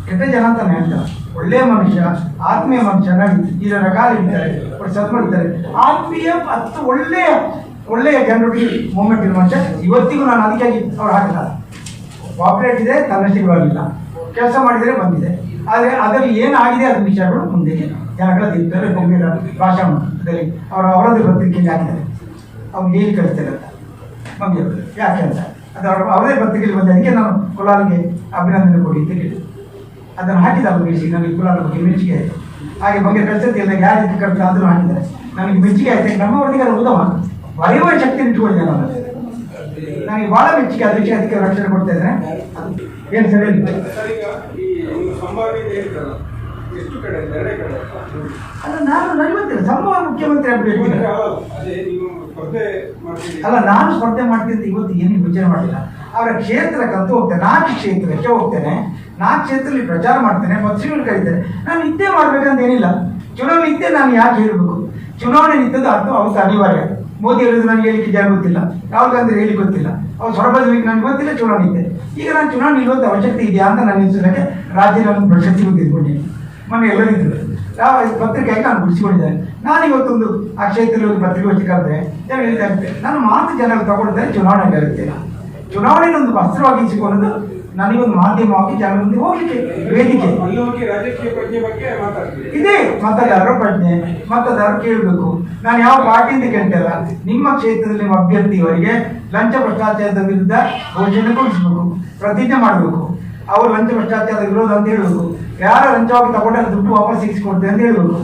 ಕೆಟ್ಟ ಜನ ಅಂತಾನೆ ಹೇಳ್ತಾರೆ. ಒಳ್ಳೆಯ ಮನುಷ್ಯ, ಆತ್ಮೀಯ ಮನುಷ್ಯನಾಗಿ ಇದರ ಕಾಲ ಇದ್ದಾರೆ, ಸದ್ಮಾಡ್ತಾರೆ. ಆತ್ಮೀಯ ಮತ್ತು ಒಳ್ಳೆಯ ಜನರಿಗೆ ಮೂಮೆಂಟ್ ಇರೋ ಮನುಷ್ಯ ಇವತ್ತಿಗೂ ನಾನು ಅದಕ್ಕಾಗಿ ಅವ್ರು ಹಾಕಿದ್ದಾರೆ. ಕಾಪರೇಟ್ ಇದೆ, ತನ್ನಷ್ಟಿಗೆ ಬರಲಿಲ್ಲ, ಕೆಲಸ ಮಾಡಿದರೆ ಬಂದಿದೆ. ಆದರೆ ಅದರಲ್ಲಿ ಏನಾಗಿದೆ ಅದರ ವಿಚಾರಗಳು ಮುಂದೆ ಜನಗಳ ತಿಂತಾರೆ. ಬೊಮ್ಮೆರ ಭಾಷಣ ಅದರಲ್ಲಿ ಅವರದೇ ಪತ್ರಿಕೆಯಲ್ಲಿ ಹಾಕಿದ್ದಾರೆ. ಅವ್ರು ಹೇಳಿ ಕಳಿಸ್ತಾರೆ ಅಂತ ಬೊಮ್ಮೆಯವರು ಯಾಕೆ ಅಂತ ಅದು ಅವರದೇ ಪತ್ರಿಕೆಯಲ್ಲಿ ಬಂದ. ಅದಕ್ಕೆ ನಾನು ಕುಲಾಲ್ಗೆ ಅಭಿನಂದನೆ ಕೊಡಿ ಅಂತ ಕೇಳಿದೆ. ಅದನ್ನು ಹಾಕಿದ್ದಾರೆ ಮೆಚ್ಚಿ. ನನಗೆ ಕುಲಾಲ್ ಬಗ್ಗೆ ಮೆಚ್ಚುಗೆ ಆಯಿತು. ಹಾಗೆ ಬಗ್ಗೆ ಕಳಿಸೋದು ಎಲ್ಲ ಯಾರು ಇದಕ್ಕೆ ಕಳಿಸ ಅದನ್ನು ಹಾಕಿದ್ದಾರೆ. ನನಗೆ ಮೆಚ್ಚುಗೆ ಆಯ್ತು. ನಮ್ಮ ವರ್ಗದ ಉತ್ತಮ ಬರೆಯುವ ಶಕ್ತಿ ಇಟ್ಕೊಂಡಿದ್ದೆ ನಾನು. ನನಗೆ ಭಾಳ ಮೆಚ್ಚುಗೆ ಅದಕ್ಕೆ ರಕ್ಷಣೆ ಕೊಡ್ತಾ ಇದ್ದೇನೆ. ಏನು ಸರಿ ಅಲ್ಲ, ನನಗೆ ಗೊತ್ತಿಲ್ಲ ಸಂಭವ ಮುಖ್ಯಮಂತ್ರಿ ಆಗ್ಬೇಕು. ಅಲ್ಲ, ನಾನು ಸ್ಪರ್ಧೆ ಮಾಡ್ತೀನಿ ಇವತ್ತು ಏನು ವಿಚಾರ ಮಾಡಿಲ್ಲ. ಅವರ ಕ್ಷೇತ್ರಕ್ಕಂತೂ ಹೋಗ್ತೇನೆ. 4 ಕ್ಷೇತ್ರಕ್ಕೆ ಹೋಗ್ತೇನೆ. 4 ಕ್ಷೇತ್ರದಲ್ಲಿ ಪ್ರಚಾರ ಮಾಡ್ತೇನೆ. ಪತ್ರಿಕೆಗಳು ಕರೀತೇನೆ. ನಾನು ಇದ್ದೇ ಮಾಡ್ಬೇಕಂತ ಏನಿಲ್ಲ. ಚುನಾವಣೆ ಇದ್ದೇ ನಾನು ಯಾಕೆ ಹೇಳಬೇಕು? ಚುನಾವಣೆ ನಿಂತದ್ದು ಅದು ಅವತ್ತು ಅನಿವಾರ್ಯ. ಮೋದಿ ಹೇಳಿದ್ರು ನನಗೆ ಹೇಳಿಕೆ ಜನ ಗೊತ್ತಿಲ್ಲ, ರಾಹುಲ್ ಗಾಂಧಿ ಹೇಳಿ ಗೊತ್ತಿಲ್ಲ, ಅವ್ರು ಸೊರಬದಲಿಕ್ಕೆ ನನಗೆ ಗೊತ್ತಿಲ್ಲ. ಚುನಾವಣೆ ಇದ್ದೆ. ಈಗ ನಾನು ಚುನಾವಣೆ ನಿಲ್ಲುವಂಥ ಅವಶ್ಯಕತೆ ಇದೆಯಾ ಅಂತ ನಾನು ನಿಲ್ಲಿಸೋದಕ್ಕೆ ರಾಜ್ಯದಲ್ಲಿ ಒಂದು ಪ್ರಶಸ್ತಿ ತೆಗೆದುಕೊಂಡಿದ್ದೀನಿ. ಮೊನ್ನೆ ಎಲ್ಲರಿದ್ರು ಪತ್ರಿಕೆಯಾಗಿ ನಾನು ಬಿಡಿಸಿಕೊಂಡಿದ್ದೇನೆ. ನಾನು ಇವತ್ತೊಂದು ಆ ಕ್ಷೇತ್ರದಲ್ಲಿ ಒಂದು ಪತ್ರಿಕೆ ಕರೆದ್ರೆ ನಾನು ಹೇಳ್ತಾ ಇರ್ತೇನೆ, ನಾನು ಮಾತು ಜನರು ತಗೊಳ್ತಾರೆ. ಚುನಾವಣೆ ಇರುತ್ತಿಲ್ಲ. ಚುನಾವಣೆಯೊಂದು ವಸ್ತ್ರವಾಗಿಸಿಕೊಳ್ಳೋದು ನನಗೊಂದು ಮಾಧ್ಯಮವಾಗಿ ಜನರ ಮುಂದೆ ಹೋಗ್ಲಿಕ್ಕೆ ವೇದಿಕೆ ಇದೆ. ಮತದಾರರ ಪ್ರಜ್ಞೆ, ಮತದಾರರು ಕೇಳಬೇಕು. ನಾನು ಯಾವ ಪಾರ್ಟಿಯಿಂದ ಕೇಳ್ತೇಲ್ಲ. ನಿಮ್ಮ ಕ್ಷೇತ್ರದಲ್ಲಿ ನಿಮ್ಮ ಅಭ್ಯರ್ಥಿಯವರಿಗೆ ಲಂಚ ಭ್ರಷ್ಟಾಚಾರದ ವಿರುದ್ಧ ಘೋಷಣೆ ಕೊಡಿಸಬೇಕು, ಪ್ರತಿಜ್ಞೆ ಮಾಡಬೇಕು. ಅವರು ಲಂಚ ಭ್ರಷ್ಟಾಚಾರದ ವಿರೋಧ ಅಂತ ಹೇಳಬೇಕು. ಯಾರು ಲಂಚವಾಗಿ ತಗೊಂಡ್ರೆ ದುಡ್ಡು ವಾಪಸ್ ಸಿಗಿಸ್ಕೊಡ್ತೇವೆ ಅಂತ ಹೇಳಬೇಕು.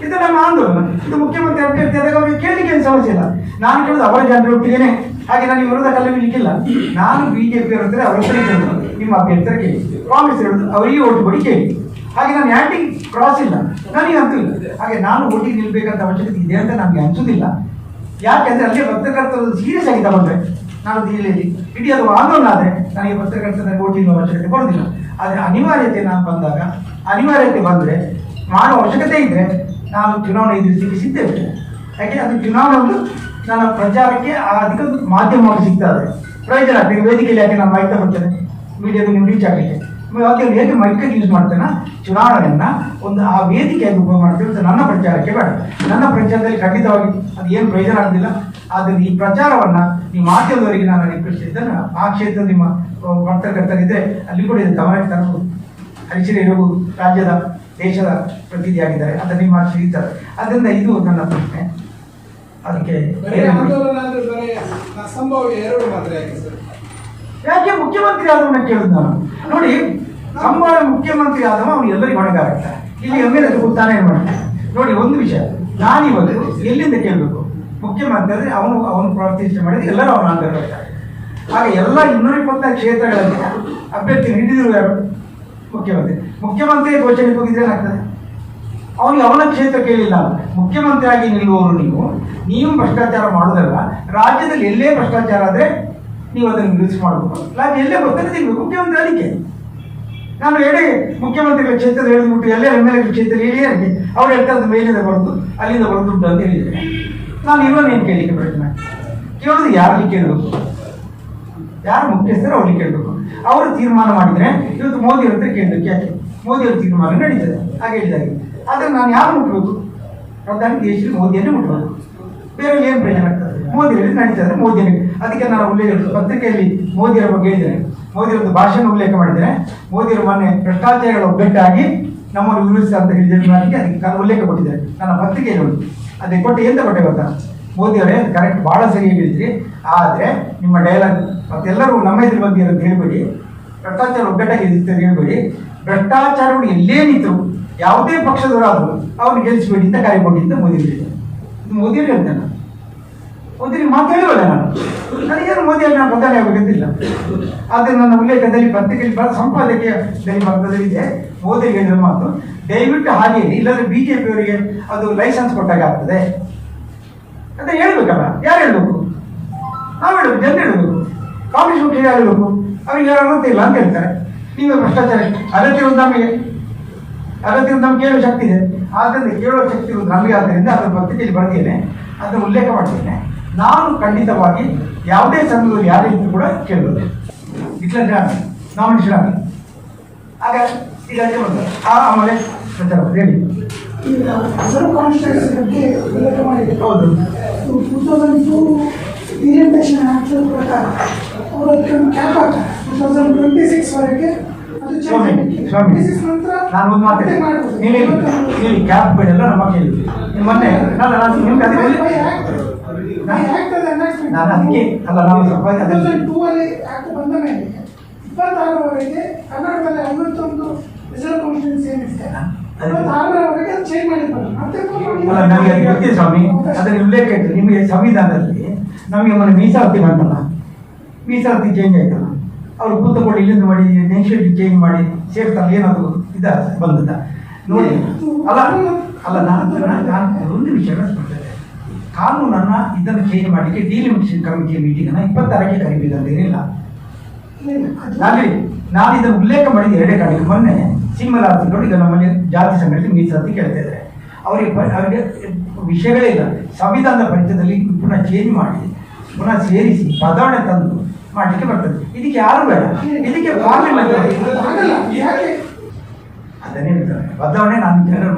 ಇದು ನಮ್ಮ ಆಂದೋಲನ. ಇದು ಮುಖ್ಯಮಂತ್ರಿ ಅಭ್ಯರ್ಥಿ ಆದಾಗ ಅವರಿಗೆ ಕೇಳಲಿಕ್ಕೆ ಏನು ಸಮಸ್ಯೆ ಇಲ್ಲ. ನಾನು ಕೇಳೋದು ಅವರ ಜನರೊಟ್ಟಿಗೆ. ಹಾಗೆ ನಾನು ವಿರೋಧ ಕಲಿಯಲಿಕ್ಕಿಲ್ಲ. ನಾನು ಬಿಜೆಪಿ ಅವರಂದ್ರೆ ಅವರ ಹತ್ರ ಕೇಳಿದ್ರು, ನಿಮ್ಮ ಅಭ್ಯರ್ಥಿ ಕೇಳಿ, ಕಾಂಗ್ರೆಸ್ ಹೇಳೋದು ಅವರಿಗೆ ಓಟು ಕೊಡಿ ಕೇಳಿ. ಹಾಗೆ ನಾನು ಯಾಟಿಗೆ ಕ್ರಾಸ್ ಇಲ್ಲ, ನನಗಂತೂ ಇಲ್ಲ. ಹಾಗೆ ನಾನು ಓಟಿಗೆ ನಿಲ್ಬೇಕಂತ ಅವಶ್ಯಕತೆ ಇದೆ ಅಂತ ನಮಗೆ ಅನಿಸೋದಿಲ್ಲ. ಯಾಕೆಂದರೆ ಅಲ್ಲೇ ಪತ್ರಕರ್ತರು ಸೀರಿಯಸ್ ಆಗಿ ತಗೊಂಡ್ರೆ ನಾನು ಜಿಲ್ಲೆಯಲ್ಲಿ ಇಡೀ ಅದು ಆಂದೋಲನ ಆದರೆ ನನಗೆ ಪತ್ರಕರ್ತರ ಓಟಿನ ಅವಶ್ಯಕತೆ ಬರೋದಿಲ್ಲ. ಆದರೆ ಅನಿವಾರ್ಯತೆ ನಾನು ಬಂದಾಗ, ಅನಿವಾರ್ಯತೆ ಬಂದರೆ ಮಾಡುವ ಅವಶ್ಯಕತೆ ಇದ್ದರೆ ನಾನು ಚುನಾವಣೆ ಎದುರಿಸಲಿಕ್ಕೆ ಸಿದ್ಧವಿದೆ. ಯಾಕೆ ಅದು ಚುನಾವಣೆ ಒಂದು ನನ್ನ ಪ್ರಚಾರಕ್ಕೆ ಅದಕ್ಕೆ ಮಾಧ್ಯಮವಾಗಿ ಸಿಗ್ತದೆ, ಪ್ರಯೋಜನ ಆಗ್ತದೆ. ವೇದಿಕೆಯಲ್ಲಿ ಯಾಕೆ ನಾನು ಮಾಹಿತಿ ಕೊಡ್ತೇನೆ, ಮೀಡಿಯಾದಲ್ಲಿ ನೀವು ರೀಚ್ ಆಗಲಿಕ್ಕೆ. ಅದನ್ನು ಹೇಗೆ ಮೈಕಲ್ಲಿ ಯೂಸ್ ಮಾಡ್ತೇನೆ, ಚುನಾವಣೆಯನ್ನು ಒಂದು ಆ ವೇದಿಕೆಯಾಗಿ ಉಪಯೋಗ ಮಾಡ್ತೇವೆ ಅಂತ ನನ್ನ ಪ್ರಚಾರಕ್ಕೆ ಬೇಡ. ನನ್ನ ಪ್ರಚಾರದಲ್ಲಿ ಖಂಡಿತವಾಗಿ ಅದು ಏನು ಪ್ರಯೋಜನ ಆಗೋದಿಲ್ಲ. ಆದರೆ ಈ ಪ್ರಚಾರವನ್ನು ಈ ಮಾಧ್ಯಮದವರಿಗೆ ನಾನು ರಿಕ್ವೆಸ್ಟ್ ಇದ್ದೇನೆ. ಆ ಕ್ಷೇತ್ರ ನಿಮ್ಮ ಪತ್ರಕರ್ತರಿದ್ದರೆ ಅಲ್ಲಿ ಕೂಡ ಇದು ಗಮನಕ್ಕೆ ತರಬಹುದು. ಹರಿಶ್ರೀ ಇರಬಹುದು, ರಾಜ್ಯದ ದೇಶದ ಪ್ರತಿನಿಧಿಯಾಗಿದ್ದಾರೆ, ಅದನ್ನು ನಿಮ್ಮ ಶ್ರೀತಾರೆ. ಅದರಿಂದ ಇದು ನನ್ನ ಪ್ರಶ್ನೆ. ಅದಕ್ಕೆ ಯಾಕೆ ಮುಖ್ಯಮಂತ್ರಿ ಆದವನ್ನ ಕೇಳಿದ್ ನಾನು ನೋಡಿ. ಸಂಬಳ ಮುಖ್ಯಮಂತ್ರಿ ಆದವ ಅವನು ಎಲ್ಲರಿಗೂ ಹೊಣೆಗಾರ ಆಗ್ತಾನೆ. ಇಲ್ಲಿ ಎಮ್ಮೆಲೆ ಗೊತ್ತಾನೆ ಮಾಡ್ತಾನೆ. ನೋಡಿ ಒಂದು ವಿಷಯ, ನಾನಿವತ್ತು ಎಲ್ಲಿಂದ ಕೇಳಬೇಕು? ಮುಖ್ಯಮಂತ್ರಿ ಅಂದರೆ ಅವನು ಪ್ರತಿಷ್ಠೆ ಮಾಡಿದ್ರೆ ಎಲ್ಲರೂ ಅವನ ಅಂಗರ್ತಾರೆ. ಆಗ ಎಲ್ಲ 224 ಕ್ಷೇತ್ರಗಳಲ್ಲಿ ಅಭ್ಯರ್ಥಿ ಹಿಡಿದಿರುವ ಯಾರು? ಮುಖ್ಯಮಂತ್ರಿ ಘೋಷಣೆ ಹೋಗಿದ್ರೆ ಏನಾಗ್ತದೆ? ಅವನಿಗೆ ಅವನ ಕ್ಷೇತ್ರ ಕೇಳಿಲ್ಲ. ಮುಖ್ಯಮಂತ್ರಿಯಾಗಿ ನಿಲ್ಲುವವರು ನೀವು ಭ್ರಷ್ಟಾಚಾರ ಮಾಡೋದಲ್ಲ. ರಾಜ್ಯದಲ್ಲಿ ಎಲ್ಲೇ ಭ್ರಷ್ಟಾಚಾರ ಆದರೆ ನೀವು ಅದನ್ನು ವಿರೋಧಿಸಿ ಮಾಡಬೇಕು. ರಾಜ್ಯ ಎಲ್ಲೇ ಬರ್ತಾನೆ ಸಿಗಬೇಕು ಮುಖ್ಯಮಂತ್ರಿ. ಅದಕ್ಕೆ ನಾನು ಹೇಳಿ ಮುಖ್ಯಮಂತ್ರಿಗಳ ಕ್ಷೇತ್ರ ಹೇಳಿದ್ಬಿಟ್ಟು ಎಲ್ಲೇ ಎಮ್ಮೆಲೆ ಕ್ಷೇತ್ರ ಹೇಳಿ ಅವ್ರು ಹೇಳ್ತಾರೆ ಮೇಲಿಂದ ಬರೋದು ಅಲ್ಲಿಂದ ಬರೋದು ದುಡ್ಡು ಅಂತ ಹೇಳಿದರೆ ನಾನು ಇನ್ನೊಂದು ಕೇಳಲಿಕ್ಕೆ ಪ್ರಯತ್ನ ಕೇಳೋದು ಯಾರಿಗೆ ಕೇಳಬೇಕು? ಯಾರು ಮುಖ್ಯಸ್ಥರು ಅವ್ರಿಗೆ ಕೇಳಬೇಕು. ಅವರು ತೀರ್ಮಾನ ಮಾಡಿದರೆ ಇವತ್ತು ಮೋದಿ ಹತ್ರ ಕೇಳಬೇಕು. ಯಾಕೆ? ಮೋದಿಯವ್ರ ತೀರ್ಮಾನ ನಡೀತದೆ ಹಾಗೆ ಹೇಳಿದಾಗೆ. ಆದರೆ ನಾನು ಯಾರು ಮುಟ್ಟಬೇಕು? ಪ್ರಧಾನಿ ದೇಶದಲ್ಲಿ ಮೋದಿಯನ್ನೇ ಮುಟ್ಟಬೇಕು. ಬೇರೆ ಏನು ಪ್ರಯೋಜನ ಆಗ್ತದೆ? ಮೋದಿಯಲ್ಲಿ ನಡೀತದೆ ಮೋದಿಯಲ್ಲಿ. ಅದಕ್ಕೆ ನಾನು ಉಲ್ಲೇಖ ಪತ್ರಿಕೆಯಲ್ಲಿ ಮೋದಿಯವರ ಬಗ್ಗೆ ಹೇಳಿದ್ದೇನೆ. ಮೋದಿಯವರದ್ದು ಭಾಷಣ ಉಲ್ಲೇಖ ಮಾಡಿದ್ದೇನೆ. ಮೋದಿಯವರು ಮೊನ್ನೆ ಭ್ರಷ್ಟಾಚಾರಗಳ ಒಗ್ಗಟ್ಟಾಗಿ ನಮ್ಮನ್ನು ವಿರೋಧಿಸ ಅಂತ ಹೇಳಿದ್ದೇನೆ. ಅದಕ್ಕೆ ನಾನು ಉಲ್ಲೇಖ ಕೊಟ್ಟಿದ್ದೇನೆ ನನ್ನ ಪತ್ರಿಕೆಯಲ್ಲಿ ಉಂಟು. ಅದಕ್ಕೆ ಕೊಟ್ಟು ಎಂತ ಕೊಟ್ಟೆ ಗೊತ್ತಾ? ಮೋದಿಯವರೇ ಕರೆಕ್ಟ್ ಭಾಳ ಸರಿಯಾಗಿ ಹೇಳಿದ್ರಿ. ಆದರೆ ನಿಮ್ಮ ಡೈಲಾಗ್ ಮತ್ತೆಲ್ಲರೂ ನಮ್ಮ ಎದುರು ಬಂದಿರೋ ಅಂತ ಹೇಳ್ಬೇಡಿ. ಭ್ರಷ್ಟಾಚಾರ ಒಗ್ಗಟ್ಟಾಗಿ ಹೇಳ್ಬೇಡಿ. ಭ್ರಷ್ಟಾಚಾರಗಳು ಎಲ್ಲೇ ನಿಂತು ಯಾವುದೇ ಪಕ್ಷದವರಾದರೂ ಅವ್ರನ್ನ ಗೆಲ್ಲಿಸಬೇಡಿ ಅಂತ ಕರೆ ಕೊಡಿ ಅಂತ ಮೋದಿ ಹೇಳಿದ್ದಾರೆ. ಇದು ಮೋದಿಯವ್ರು ಹೇಳ್ತೇನೆ. ಮೋದಿಗೆ ಮಾತಾಡುವಲ್ಲ ನಾನು. ನನಗೇನು ಮೋದಿಯಲ್ಲಿ ನಾನು ಪ್ರಧಾನಿ ಆಗಬೇಕಂತಿಲ್ಲ. ಆದರೆ ನನ್ನ ಉಲ್ಲೇಖದಲ್ಲಿ ಪತ್ರಿಕೆಯಲ್ಲಿ ಸಂಪಾದಕೀಯದಲ್ಲಿ ಬರ್ತದಲ್ಲಿದೆ ಮೋದಿ ಹೇಳಿದ ಮಾತು. ದಯವಿಟ್ಟು ಹಾಗೆ ಇಲ್ಲಾಂದ್ರೆ ಬಿಜೆಪಿಯವರಿಗೆ ಅದು ಲೈಸೆನ್ಸ್ ಕೊಟ್ಟಾಗ ಆಗ್ತದೆ ಅಂತ ಹೇಳ್ಬೇಕಲ್ಲ. ಯಾರು ಹೇಳ್ಬೇಕು? ನಾವು ಹೇಳ್ಬೇಕು, ಜನ ಹೇಳ್ಬೇಕು. ಕಾಂಗ್ರೆಸ್ ಪಕ್ಷ ಹೇಳಬೇಕು. ಅವ್ರಿಗೆ ಯಾರು ಇಲ್ಲ ಅಂತ ಹೇಳ್ತಾರೆ. ನೀವು ಭ್ರಷ್ಟಾಚಾರ ಅಗತ್ಯ ನಮ್ಗೆ ಕೇಳೋ ಶಕ್ತಿ ಇದೆ. ಆದ್ದರಿಂದ ಕೇಳೋ ಶಕ್ತಿ ಇರೋದು ನಮಗೆ. ಆದ್ದರಿಂದ ಅದರ ಪತ್ರಿಕೆಯಲ್ಲಿ ಬರ್ತೀನಿ, ಅದನ್ನು ಉಲ್ಲೇಖ ಮಾಡ್ತೇನೆ. ನಾನು ಖಂಡಿತವಾಗಿ ಯಾವುದೇ ಸಂದರ್ಭದಲ್ಲಿ ಯಾರೇ ಇದ್ರೂ ಕೂಡ ಕೇಳಬಹುದು. ಇಟ್ಲಂದ್ರೆ ನಾಮಿನೇಷನ್ ಆಗಲಿ ಆಗ ಈಗ ಆಮೇಲೆ ಪ್ರಚಾರ ಹೇಳಿ. ಹೌದು, 2002 ಇಂಡಿಯನ್ ಆಕ್ಟ್ ಪ್ರಕಾರ ಅವರು ಕ್ಯಾಪ್ ಆಗ್ತಾರೆ 2026 ವರೆಗೆ. ನಾನು ಒಂದು ಮಾತಾಡಿ ನೀವು ಕ್ಯಾಪ್ ಬೇಡಲ್ಲ ನಮ್ಮ ಕೇಳಿದ್ವಿ ಮೊನ್ನೆ. ನಾನು ಅದಕ್ಕೆ ಅಲ್ಲ ನಾವು 2002 ಅಲ್ಲಿ ಆಕ್ಟ್ ಬಂದ ಮೇಲೆ 26ರವರೆಗೆ ಕರ್ನಾಟಕದಲ್ಲಿ 51 ರಿಸರ್ವ್ ಕಾನ್ಸ್ಟಿಟ್ಯೂನ್ಸಿ ಏನಿದೆ 26ರವರೆಗೆ ಅದು ಚೇಂಜ್ ಮಾಡಿರ್ತಾರೆ. ಅಲ್ಲ ನಮಗೆ ಅದು ಗೊತ್ತಿದೆ ಸ್ವಾಮಿ. ಅದರಲ್ಲಿ ಉಲ್ಲೇಖ ಇತ್ತು ನಿಮಗೆ ಸಂವಿಧಾನದಲ್ಲಿ. ನಮಗೆ ಮೊನ್ನೆ ಮೀಸಲಾತಿ ಬಂತಲ್ಲ, ಮೀಸಲಾತಿ ಚೇಂಜ್ ಆಯ್ತಲ್ಲ. ಅವ್ರು ಕೂತುಕೊಂಡು ಇಲ್ಲಿಂದ ಮಾಡಿ ನೆನ್ಶೆಟ್ಟಿ ಚೇಂಜ್ ಮಾಡಿ ಸೇರ್ತಾರೆ. ಏನಾದ್ರು ಬಂದದ ನೋಡಿ. ಅಲ್ಲ ನಾನು ಒಂದು ವಿಷಯ ಕಾನೂನನ್ನ ಇದನ್ನು ಚೇಂಜ್ ಮಾಡಲಿಕ್ಕೆ ಡಿಲಿಮಿಟೇಷನ್ ಕಮಿಟಿಯ ಮೀಟಿಂಗನ್ನು 26ಕ್ಕೆ ಕರಿಬೇಕಂತ ಏನಿಲ್ಲ. ನಾನು ಇದನ್ನು ಉಲ್ಲೇಖ ಮಾಡಿದ 2 ಕಾರಣಕ್ಕೆ. ಮೊನ್ನೆ ಸಿಂಹಲಾತಿಗಳು ಈಗ ನಮ್ಮಲ್ಲಿ ಜಾತಿ ಸಂಘಟನೆ ಮೀಸಲಾತಿ ಕೇಳ್ತಾ ಇದ್ದಾರೆ. ಅವರಿಗೆ ವಿಷಯಗಳೇ ಇಲ್ಲ. ಸಂವಿಧಾನದ ಪರಿಚಯದಲ್ಲಿ ಪುನಃ ಚೇಂಜ್ ಮಾಡಿ ಪುನಃ ಸೇರಿಸಿ ಬದಲಾವಣೆ ತಂದು ಮಾಡಲಿಕ್ಕೆ ಬರ್ತದೆ. ಇದಕ್ಕೆ ಯಾರು ಬೇಡ. ಇದಕ್ಕೆ ಪಾರ್ಲಿಮೆಂಟ್ ಅದನ್ನೇ ಹೇಳ್ತಾರೆ ಬದಲಾವಣೆ. ನಾನು ಜನರು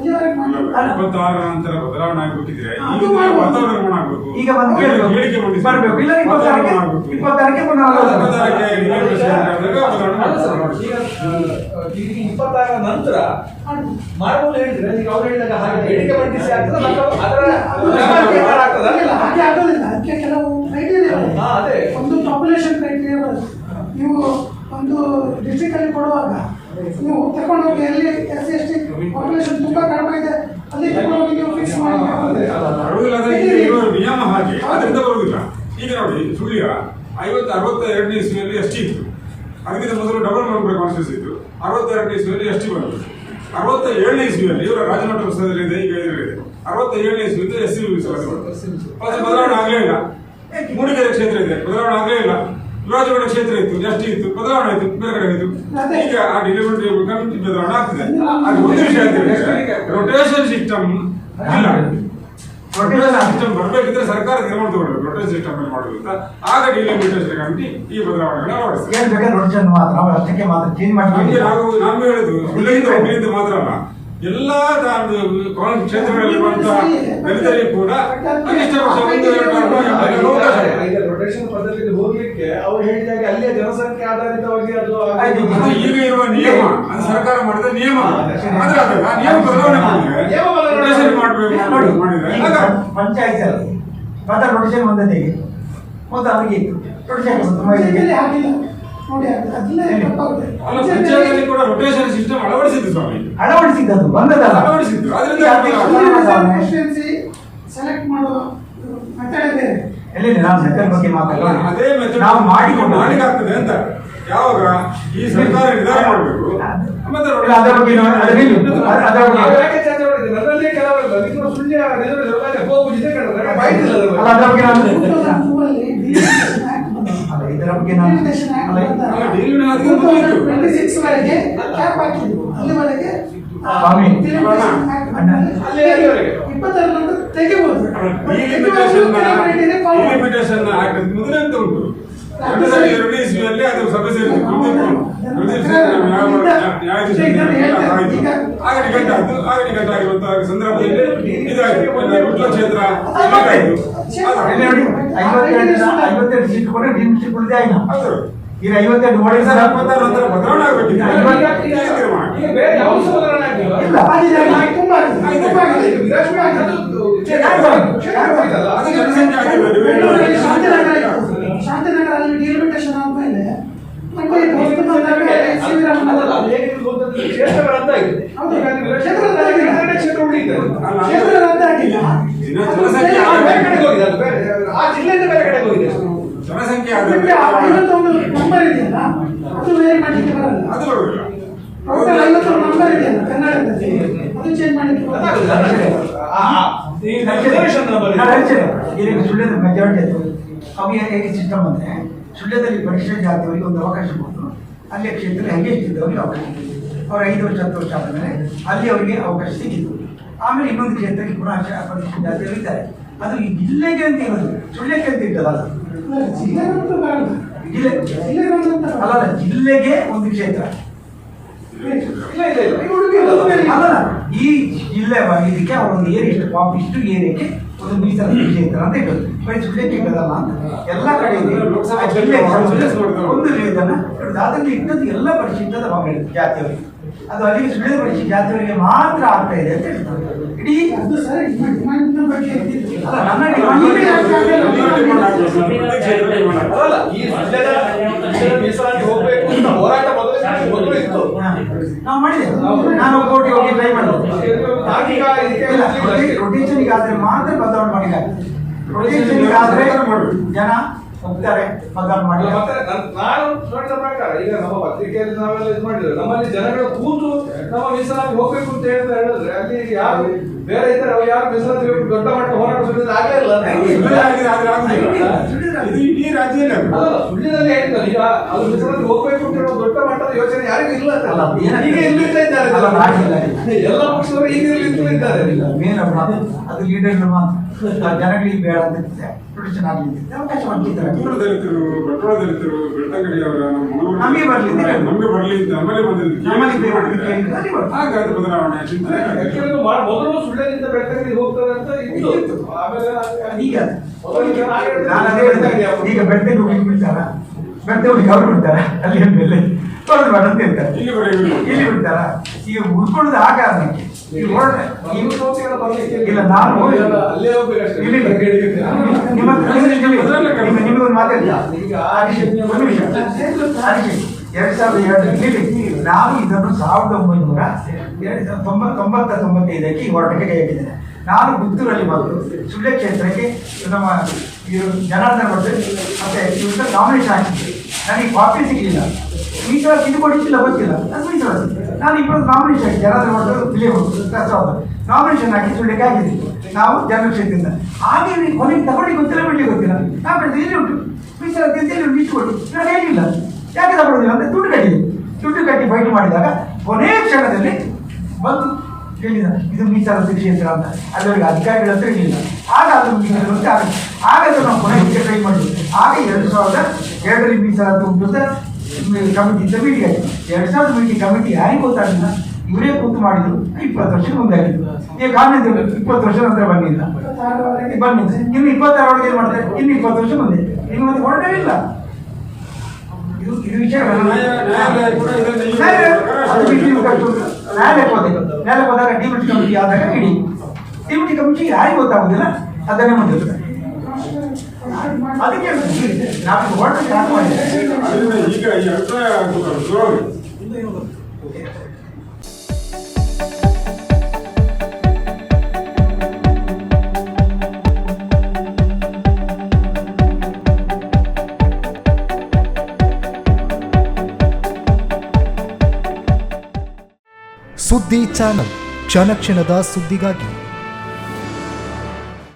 26 ನಂತರ ಬದಲಾವಣೆ ಆಗಬೇಕಿದ್ರೆ ವಾತಾವರಣ ಆಗಬೇಕು. ಈಗ ಬಂದು ಬರಬೇಕು. ಇಲ್ಲ 26ಕ್ಕೆ ಈಗ 26 ನಂತರ ಮಾಡಬಹುದು ಹೇಳಿದ್ರೆ ಈಗ ಅವ್ರು ಹೇಳಿದಾಗ ಹಾಗೆ ಬೇಡಿಕೆ ಮಂಡಿಸಿ ಆಗ್ತದೆ. ಅದಕ್ಕೆ ಕೆಲವು ಕ್ರೈಟೀರಿಯಾ. ಅದೇ ಒಂದು ಪಾಪ್ಯುಲೇಷನ್ ಕ್ರೈಟೀರಿಯಾ ಬರುತ್ತೆ. ನೀವು ಒಂದು ಡಿಸ್ಟ್ರಿಕ್ಟ್ ಅಲ್ಲಿ ಕೊಡುವಾಗ ನೀವು ತಗೊಂಡೋಗಿ ಎಲ್ಲಿ SC/ST ಪಾಪ್ಯುಲೇಷನ್ ತುಂಬಾ ಕಡಿಮೆ ಇದೆ ಅಲ್ಲಿ ತಗೊಂಡೋಗಿ ನೀವು ಫಿಕ್ಸ್ ಮಾಡಿ ನಿಯಮ ಹಾಗೆ ಅದರಿಂದ ಬರುವುದಿಲ್ಲ. ಈಗ ನೋಡಿ ಸುಳ್ಯ 62ನೇ ಇಸ್ವಿಯಲ್ಲಿ ST ಇತ್ತು. ಅದಕ್ಕಿಂತ ಮೊದಲು ಡಬಲ್ ಮೆಂಬರ್ ಕಾನ್ಸ್ಟಿಟ್ಯೂನ್ಸಿ ಇತ್ತು. 62ನೇ ಇಸ್ವಿಯಲ್ಲಿ ST ಬಂತು. 67ನೇ ಇಸ್ವಿಯಲ್ಲಿ ಇವರ ರಾಜಮಠ ಪುಸ್ತಕದಲ್ಲಿ ಇದೆ, ಈಗ ಇದರಲ್ಲಿದೆ. 67ನೇ ಇಸ್ವಿಯಿಂದ SC ಮೀಸಲಾತಿ ಬಂತು. ಬದಲಾವಣೆ ಆಗಲೇ ಇಲ್ಲ. ಮೂಡಿಗೆರೆ ಕ್ಷೇತ್ರ ಇದೆ, ಬದಲಾವಣೆ ಆಗಲೇ ಇಲ್ಲ. ವಿರಾಜಪೇಟ ಕ್ಷೇತ್ರ ಇತ್ತು, ST ಇತ್ತು, ಬದಲಾವಣೆ ಆಯಿತು, ಬೇರೆ ಕಡೆ ಆಯಿತು. ಈಗ ಆ ಡಿಲಿಮಿಟರಿ ಕಮಿಟಿ ಬದಲಾವಣೆ ಆಗ್ತದೆ. ಅದು ಒಂದು ವಿಷಯ ಅಂತ ಹೇಳಿದ್ರೆ ರೊಟೇಷನ್ ಸಿಸ್ಟಮ್ ಇಲ್ಲ. ರೊಟೇಷನ್ ಸಿಸ್ಟಮ್ ಬರಬೇಕಿದ್ರೆ ಸರ್ಕಾರ ತೀರ್ಮಾನ ತಗೊಳ್ಬೇಕು ರೊಟೇಷನ್ ಸಿಸ್ಟಮ್ ಅಲ್ಲಿ ಮಾಡೋದು ಅಂತ. ಆಗ ಡಿಲಿಮಿಟೇಷನ್ ಕಮಿಟಿ ಈ ಬದಲಾವಣೆಗಳನ್ನ ಅಳವಡಿಸ್ತದೆ. ನಾನು ಹೇಳುದು ಹುಲ್ಲಿಂದ ಮಾತ್ರ ಅಲ್ಲ, ಎಲ್ಲಾ ಕ್ಷೇತ್ರಗಳಲ್ಲಿರುವಂತಹ ದಲಿತರಿಗೆ ಕೂಡ ಕನಿಷ್ಠ ರೊಟೇಷನ್ ಪದ್ಧತಿಗೆ ಹೋಗ್ಲಿಕ್ಕೆ ಅವ್ರು ಹೇಳಿದಾಗ ಅಲ್ಲಿಯ ಜನಸಂಖ್ಯೆ ಆಧಾರಿತವಾಗಿ ಅದು ಈಗ ಇರುವ ನಿಯಮ, ಅದು ಸರ್ಕಾರ ಮಾಡಿದ ನಿಯಮ. ಆದ್ರೆ ಅದಲ್ಲ ನಿಯಮ ಬದಲಾವಣೆ ಮಾಡಿದ್ರೆ ಮಾಡಬೇಕು ಮಾಡಿದ್ರೆ ಪಂಚಾಯತ್ ಮತ್ತೆ ರೊಟೇಷನ್ ಬಂದದ್ದು ಹೇಗೆ ಮೊದಲು ಅವರಿಗೆ ಇತ್ತು ರೊಟೇಷನ್ ಪಂಚಾಯತಿಯಲ್ಲಿ ಹಾಕಿಲ್ಲ ನೋಡಿ ಅದನ್ನೇ ತಪ್ಪಾಗುತ್ತೆ. ಅಲ್ಲ ಪಂಚಾಯತ್ನಲ್ಲಿ ಕೂಡ ರೊಟೇಷನ್ ಸಿಸ್ಟಮ್ ಅಳವಡಿಸಿದ್ದು ಸ್ವಾಮಿ, ಅಳವಡಿಸಿದ್ದದು ಬಂದದಲ್ಲ ಅಳವಡಿಸಿದ್ದು ಅದರಿಂದ ಸೆಲೆಕ್ಟ್ ಮಾಡುವ ಮೆಥಡ್ ಬೇರೆ. ಎಲ್ಲಿ ನಾವು ಮೆಥಡ್ ಬಗ್ಗೆ ಮಾತಾಡೋಣ. ಅದೇ ಮೆಥಡ್ ನಾವು ಮಾಡಿಕೊಂಡು ಆಗ್ತದೆ ಅಂತ ಯಾವಾಗ ಈ ಸರ್ಕಾರ ನಿರ್ಧಾರ ಮಾಡಬೇಕು ಮತ್ತೆ ಅದರ ಬಗ್ಗೆ ಅದರ ಬಗ್ಗೆ ಯಾಕೆ ಚರ್ಚೆ ಮಾಡಿದ್ದೆ ನನ್ನಲ್ಲಿ ಕೆಲವರು ನಿಮ್ಮ ಸುಳ್ಯ ಹೋಗುದಿದೆ ಕಂಡ್ರೆ ಬಾಯ್ತಿಲ್ಲ ಅಲ್ಲ ಅದರ ಬಗ್ಗೆ ನಾನು 2002 ಡಿಲಿಮಿಟೇಷನ್ ಆಕ್ಟ್ ಬಂತು. ಅಲ್ಲ ಇದರ ಬಗ್ಗೆ ನಾನು ಡಿಲಿಮಿಟೇಷನ್ ಆಕ್ಟ್ ಬಂದಾಗ ಅಲ್ಲ, ಡಿಲಿಮಿಟೇಷನ್ ಆಕ್ಟ್ 2026 ವರೆಗೆ ಕ್ಯಾಪ್ ಹಾಕಿದ್ರು. ಅಲ್ಲಿವರೆಗೆ ಸ್ವಾಮಿ, ಡಿಲಿಮಿಟೇಷನ್ ಆಕ್ಟ್ ಅಲ್ಲ, ಅಲ್ಲಿವರೆಗೆ 26 ನಂತರ ತೆಗಿಬಹುದು. ಡಿಲಿಮಿಟೇಷನ್ ಆಕ್ಟ್ ಮೊದಲಂತ ಉಂಟು 2002 ಇಸ್ವಿಯಲ್ಲಿ ಅದು ಸಭೆ ಸೇರಿತು ನ್ಯಾಯಾಧೀಶ ಸಂದರ್ಭದಲ್ಲಿ ಇದಾಯಿತು ಕ್ಷೇತ್ರ ಐವತ್ತೆರಡು ಸೀಟ್ ಕೊಟ್ಟರೆ ಡಿಮಿಷನ್ ಕೊಡದೆ ಆಯ್ತು. ಹೌದು ಈಗ 52 ನೋಡಿ ಸರ್ 76 ನಂತರ ಬದಲಾವಣೆ ಆಗಬೇಕಿತ್ತು ಈಗ ಬೇರೆ ಯಾವ ಬದಲಾವಣೆ ಆಗಿಲ್ಲ. ಇಲ್ಲ ತುಂಬಾ ಅದು ಜನಸಂಖ್ಯೆ ಆಗಿದೆ ಶಾಂತಿನಗರ ಅಲ್ಲಿ ಡಿಲಿಮಿಟೇಷನ್ ಆದ್ಮೇಲೆ ಮತ್ತೆ ಹೊಸ್ತು ಬಂದಾಗ ಶ್ರೀರಾಮನಗರ ಕ್ಷೇತ್ರ ರದ್ದ ಆಗಿದೆ. ಹೌದು. ಕ್ಷೇತ್ರ ರದ್ದ ಆಗಿದೆ. ಎರಡನೇ ಕ್ಷೇತ್ರ ಉಳಿದಿದೆ. ಕ್ಷೇತ್ರ ರದ್ದಾಗಿಲ್ಲ. ಜನಸಂಖ್ಯೆ ಆ ಬೇರೆ ಕಡೆಗೆ ಹೋಗಿದೆ ಅದು ಬೇರೆ ಆ ಜಿಲ್ಲೆಯಿಂದ ಬೇರೆ ಕಡೆಗೆ ಹೋಗಿದೆ. ಜನಸಂಖ್ಯೆ ಮತ್ತೆ ಆ 51 ನಂಬರ್ ಇದೆಯಲ್ಲ ಅದು ಬೇರೆ ಮಾಡ್ಲಿಕ್ಕೆ ಬರಲ್ಲ. ಅದು ಬರುವುದಿಲ್ಲ. ಟೋಟಲ್ 51 ನಂಬರ್ ಇದೆಯಲ್ಲ ಕನ್ನಡದಲ್ಲಿ ಅದು ಚೇಂಜ್ ಮಾಡ್ಲಿಕ್ಕೆ ಬರಲ್ಲ. ಈ ರಿಸರ್ವೇಶನ್ ನಂಬರ್ ಇದೆ. ನಾನು ಹೇಳ್ತೇನೆ, ಈಗ ಸುಳ್ಯದ ಮೆಜಾರಿಟಿ ಅದು ಅವು ಹೇಗೆ ಸಿಸ್ಟಮ್ ಅಂದರೆ ಸುಳ್ಯದಲ್ಲಿ ಪರಿಶಿಷ್ಟ ಜಾತಿಯವರಿಗೆ ಒಂದು ಅವಕಾಶ ಕೊಟ್ಟು ಅಲ್ಲಿ ಕ್ಷೇತ್ರದಲ್ಲಿ ಹೈಯೆಸ್ಟ್ ಇದ್ದವರಿಗೆ ಅವಕಾಶ ಸಿಕ್ಕಿತು. ಅವ್ರು 5 ವರ್ಷ 10 ವರ್ಷ ಆದಮೇಲೆ ಅಲ್ಲಿ ಅವರಿಗೆ ಅವಕಾಶ ಸಿಕ್ಕಿತು. ಆಮೇಲೆ ಇನ್ನೊಂದು ಕ್ಷೇತ್ರಕ್ಕೆ ಪುನಃ ಪರಿಶಿಷ್ಟ ಜಾತಿಯವರು ಇದ್ದಾರೆ. ಅದು ಈ ಜಿಲ್ಲೆಗೆ ಅಂತ ಇರೋದು, ಸುಳ್ಯಕ್ಕೆ ಅಂತ ಇದ್ದದಲ್ಲ. ಜಿಲ್ಲೆಗಂತೂ ಬರಲ್ಲ. ಜಿಲ್ಲೆಗಂತೂ ಅಲ್ಲ ಜಿಲ್ಲೆಗೆ ಒಂದು ಕ್ಷೇತ್ರ ಇಲ್ಲ ಇಲ್ಲ ಇಲ್ಲ ಈಗ ಉಡುಪಿಯಲ್ಲ. ಅಲ್ಲ ಈ ಜಿಲ್ಲೆ ಇದಕ್ಕೆ ಅವರೊಂದು ಏರಿಯಾ ಇಷ್ಟು ಪಾಪ್ ಇಷ್ಟು ಏರಿಯಾಕ್ಕೆ ಒಂದು ಮೀಸಲಾತಿ ಕ್ಷೇತ್ರ ಅಂತ ಇಟ್ಟರು. ಬರೀ ಸುಳ್ಯಕ್ಕೆ ಇಟ್ಟದಲ್ಲ ಅಂತ ಎಲ್ಲ ಕಡೆ ಇದೆ. ಆ ಜಿಲ್ಲೆ ಒಂದು ಇದನ್ನ ಅದರಲ್ಲಿ ಇಟ್ಟದ್ದು ಎಲ್ಲ ಪರಿಶಿಷ್ಟದ ಮಗಳು ಜಾತಿಯವರಿಗೆ, ಅದು ಅಲ್ಲಿಗೆ ಸುಳ್ಯದ ಪರಿಶಿಷ್ಟ ಜಾತಿಯವರಿಗೆ ಮಾತ್ರ ಆಗ್ತಾ ಇದೆ ಅಂತ ಹೇಳ್ತಾರೆ. ಇಡೀ ಅದು ಸರಿ ಡಿಮಾಂಡ್ ಬಗ್ಗೆ ಇರ್ತಿತ್ತು. ಅಲ್ಲ ನನ್ನ ಡಿಮಾಂಡ್ ಅಲ್ಲ ಈ ಸುಳ್ಯದ ಮೀಸಲಾತಿ ಹೋಗ್ಬೇಕು ಅಂತ ಹೋರಾಟ ಮೊದಲು ಇತ್ತು. ನಾವು ಮಾಡಿದ್ದೇವೆ. ನಾನು ಕೋರ್ಟ್ಗೆ ಹೋಗಿ ಟ್ರೈ ಮಾಡಿದೆ. ನಾವೀಗ ಇದಕ್ಕೆ ರೊಟೇಷನ್ಗೆ ಆದ್ರೆ ಮಾತ್ರ ಬದಲಾವಣೆ ಮಾಡಿಲ್ಲ. ರೊಟೇಷನ್ಗೆ ಆದ್ರೆ ಜನ ಹೋಗ್ತಾರೆ ಬದಲಾವಣೆ ಮಾಡಿಲ್ಲ. ಮತ್ತೆ ನಾನು ನೋಡಿದ ಪ್ರಕಾರ ಈಗ ನಮ್ಮ ಪತ್ರಿಕೆಯಲ್ಲಿ ನಾವೆಲ್ಲ ಇದು ಮಾಡಿದ್ರೆ ನಮ್ಮಲ್ಲಿ ಜನಗಳು ಕೂತು ನಮ್ಮ ಮೀಸಲಾತಿ ಹೋಗ್ಬೇಕು ಅಂತ ಹೇಳಿದ್ರೆ ಅಲ್ಲಿ ಯಾರು ಬೇರೆ ಇದ್ದಾರೆ ಅವ್ರು ಯಾರು ಮೀಸಲಾತಿ ದೊಡ್ಡ ಮಟ್ಟ ಹೋರಾಟ ಸುಳ್ಳಿದ್ರೆ ಆಗಲೇ ಇಲ್ಲ. ಇದು ಇಡೀ ರಾಜ್ಯದಲ್ಲಿ ಅಲ್ಲ ಸುಳ್ಳಿನಲ್ಲಿ ಹೇಳಿದ್ದಾರೆ ಈಗ ಅದು ಮೀಸಲಾತಿ ಹೋಗ್ಬೇಕು ಅಂತ ಹೇಳೋ ದೊಡ್ಡ ಮಟ್ಟದ ಯೋಚನೆ ಯಾರಿಗೂ ಇಲ್ಲ ಅಂತ. ಅಲ್ಲ, ಈಗ ಇಲ್ಲಿಂದ ಇದ್ದಾರೆ ಅಲ್ಲ, ಮಾಡಿಲ್ಲ. ಎಲ್ಲ ಪಕ್ಷದವರು ಈಗ ಇಲ್ಲಿಂದ ಇದ್ದಾರೆ. ಮೇನ್ ಅದು ಲೀಡರ್ಗಳು ಮಾತ್ರ ಜನಗಳಿಗೆ ಬೇಡ ಅಂತ ಪ್ರೊಟೆಕ್ಷನ್ ಆಗಲಿ ಅವಕಾಶ ಮಾಡ್ತಿದ್ದಾರೆ. ದಲಿತರು ಬಂಟ್ವಾಳ ದಲಿತರು ಬೆಳ್ತಂಗಡಿಯವರ ನಮಗೆ ಬರ್ಲಿ ಅಂತ ಹೇಳಿ. ನಮಗೆ ಬರ್ಲಿ ಅಂತ ನಮ್ಮಲ್ಲಿ ನಮ್ಮಲ್ಲಿ ಬಂದಿದ್ದು ಹಾಗಾದ ಬದಲಾವಣೆ ಚಿಂತನೆ ಯಾಕೆಂದ್ರೆ ಮೊದಲು ಸುಳ್ಳಿನಿಂದ ಬೆಳ್ತಂಗಡಿಗೆ ಹೋಗ್ತಾರೆ ಅಂತ ಇತ್ತು. ಆಮೇಲೆ ಈಗ ಮೊದಲಿಗೆ ನಾನು ಅದೇ ಹೇಳಿದೆ, ಈಗ ಬೆಟ್ಟಕ್ಕೆ ಹೋಗಿ ಬಿಡ್ತಾರ, ಬೆಟ್ಟ ಹೋಗಿ ಅವ್ರು ಬಿಡ್ತಾರ, ಅಲ್ಲಿ ಮೇಲೆ ತೊಳೆದು ಬೇಡ ಅಂತ ಹೇಳ್ತಾರೆ. ಇಲ್ಲಿ ಬಿಡ್ತಾರ. ಈಗ ಉಳ್ಕೊಳ್ಳೋದು ಆ ಕಾರಣಕ್ಕೆ ಈಗ ಹೊರಟೆ ಇಲ್ಲ ನಾನು ಅಲ್ಲೇ ಹೋಗ್ಬೇಕಷ್ಟೇ. ಇಲ್ಲಿ ನಿಮಗೊಂದು ಮಾತಾಡ್ತೀನಿ. 2002 ನಾನು ಇದನ್ನು 1995ಕ್ಕೆ ಈ ಹೋರಾಟಕ್ಕೆ ಕೈ ಹಾಕಿದ್ದೇನೆ. ನಾನು ಪುತ್ತೂರಲ್ಲಿ ಬಂದು ಸುಳ್ಯ ಕ್ಷೇತ್ರಕ್ಕೆ ನಮ್ಮ ಜನಾರ್ದನ ಭಟ್ ಮತ್ತೆ ಇವ್ರ ನಾಮಿನೇಷನ್ ಹಾಕಿದ್ದೆ. ನನಗೆ ಕಾಪಿ ಸಿಗಲಿಲ್ಲ. ಮೀಸಲಾತಿ ಇದು ಕೊಡಿಸಿಲ್ಲ ಗೊತ್ತಿಲ್ಲ, ಅದು ಮೀಸಲಾತಿ. ನಾನು 20 ನಾಮಿನೇಷನ್ ಹಾಕಿ ಜನಾರ್ದನ ಭಟ್ ತಿಳಿ ನಾಮಿನೇಷನ್ ಹಾಕಿ ಸುಳ್ಯಕ್ಕೆ ಹಾಕಿದ್ದೆ ನಾವು ಜನರ ಕ್ಷೇತ್ರದಿಂದ. ಹಾಗೆ ಕೊನೆಗೆ ತಗೊಳ್ಳಿ ಗೊತ್ತಿಲ್ಲ, ಬಿಡ್ಲಿಕ್ಕೆ ಗೊತ್ತಿಲ್ಲ. ನಾನು ಇಲ್ಲಿ ಉಂಟು ಮೀಸಲಾತಿ ಅಂತ ಹೇಳಿ ಲಿಸ್ಟ್ ಕೊಟ್ಟು ನಾನು ಹೇಳಿಲ್ಲ. ಯಾಕೆ ತಗೊಳ್ಳೋದಿಲ್ಲ ಅಂತ ದುಡ್ಡು ಕಟ್ಟಿ ಫೈಟ್ ಮಾಡಿದಾಗ ಕೊನೆಯ ಕ್ಷಣದಲ್ಲಿ ಬಂದು ಹೇಳಿದ ಇದು ಮೀಸಲಾತಿ ಕ್ಷೇತ್ರ ಅಂತ. ಅದರೊಳಗೆ ಅಧಿಕಾರಿಗಳ ಹತ್ರ ಇರಲಿಲ್ಲ. ಆಗ ಅದು ಮೀಸಲಾತಿ ಆಗ ನಾವು ಕೊನೆಗೆ ಟ್ರೈ ಮಾಡಿದ್ವಿ. ಆಗ 2002 ಮೀಸಲಾತಿ ಉಂಟು ಅಂತ ಕಮಿಟಿ ಮೀಟಿಂಗ್ ಆಯಿತು. 2000 ಕಮಿಟಿ ಯಾರಿಗೆ ಗೊತ್ತಾಗಲಿಲ್ಲ, ಇವರೇ ಕೂತು ಮಾಡಿದ್ರು. 20 ವರ್ಷ ಮುಂದೆ ಆಗಿದ್ದು. ಈಗ ಕಾನೂನು 20 ವರ್ಷ ನಂತರ ಬಂದಿಲ್ಲ, ಬಂದಿದೆ. ಇನ್ನು 26 ಒಳಗೆ ಏನು ಮಾಡ್ತಾರೆ, ಇನ್ನು 20 ವರ್ಷ ಮುಂದೆ ಇನ್ನು ಮತ್ತೆ ಹೊರಟೇ ಇಲ್ಲ. ಇದು ವಿಷಯ ನ್ಯಾಯಾಲಯಕ್ಕೆ ಹೋದಾಗ ಡಿಮಿಟಿ ಕಮಿಟಿ ಆದಾಗ ಇಡೀ ಡಿಮಿಟಿ ಕಮಿಟಿ ಯಾರಿಗೆ ಗೊತ್ತಾಗುದಿಲ್ಲ, ಅದನ್ನೇ ಮುಂದೆ ಅದಕ್ಕೆ ನಾವು ಹೋರಾಟ ಸ್ಟಾರ್ಟ್ ಮಾಡಿದ್ದೇವೆ. ಅದರಿಂದ ಈಗ ಈ ಅಭಿಪ್ರಾಯ ದೂರವಾಗಿದೆ. ಸುದ್ದಿ ಚಾನಲ್ ಕ್ಷಣ ಕ್ಷಣದ ಸುದ್ದಿಗಾಗಿ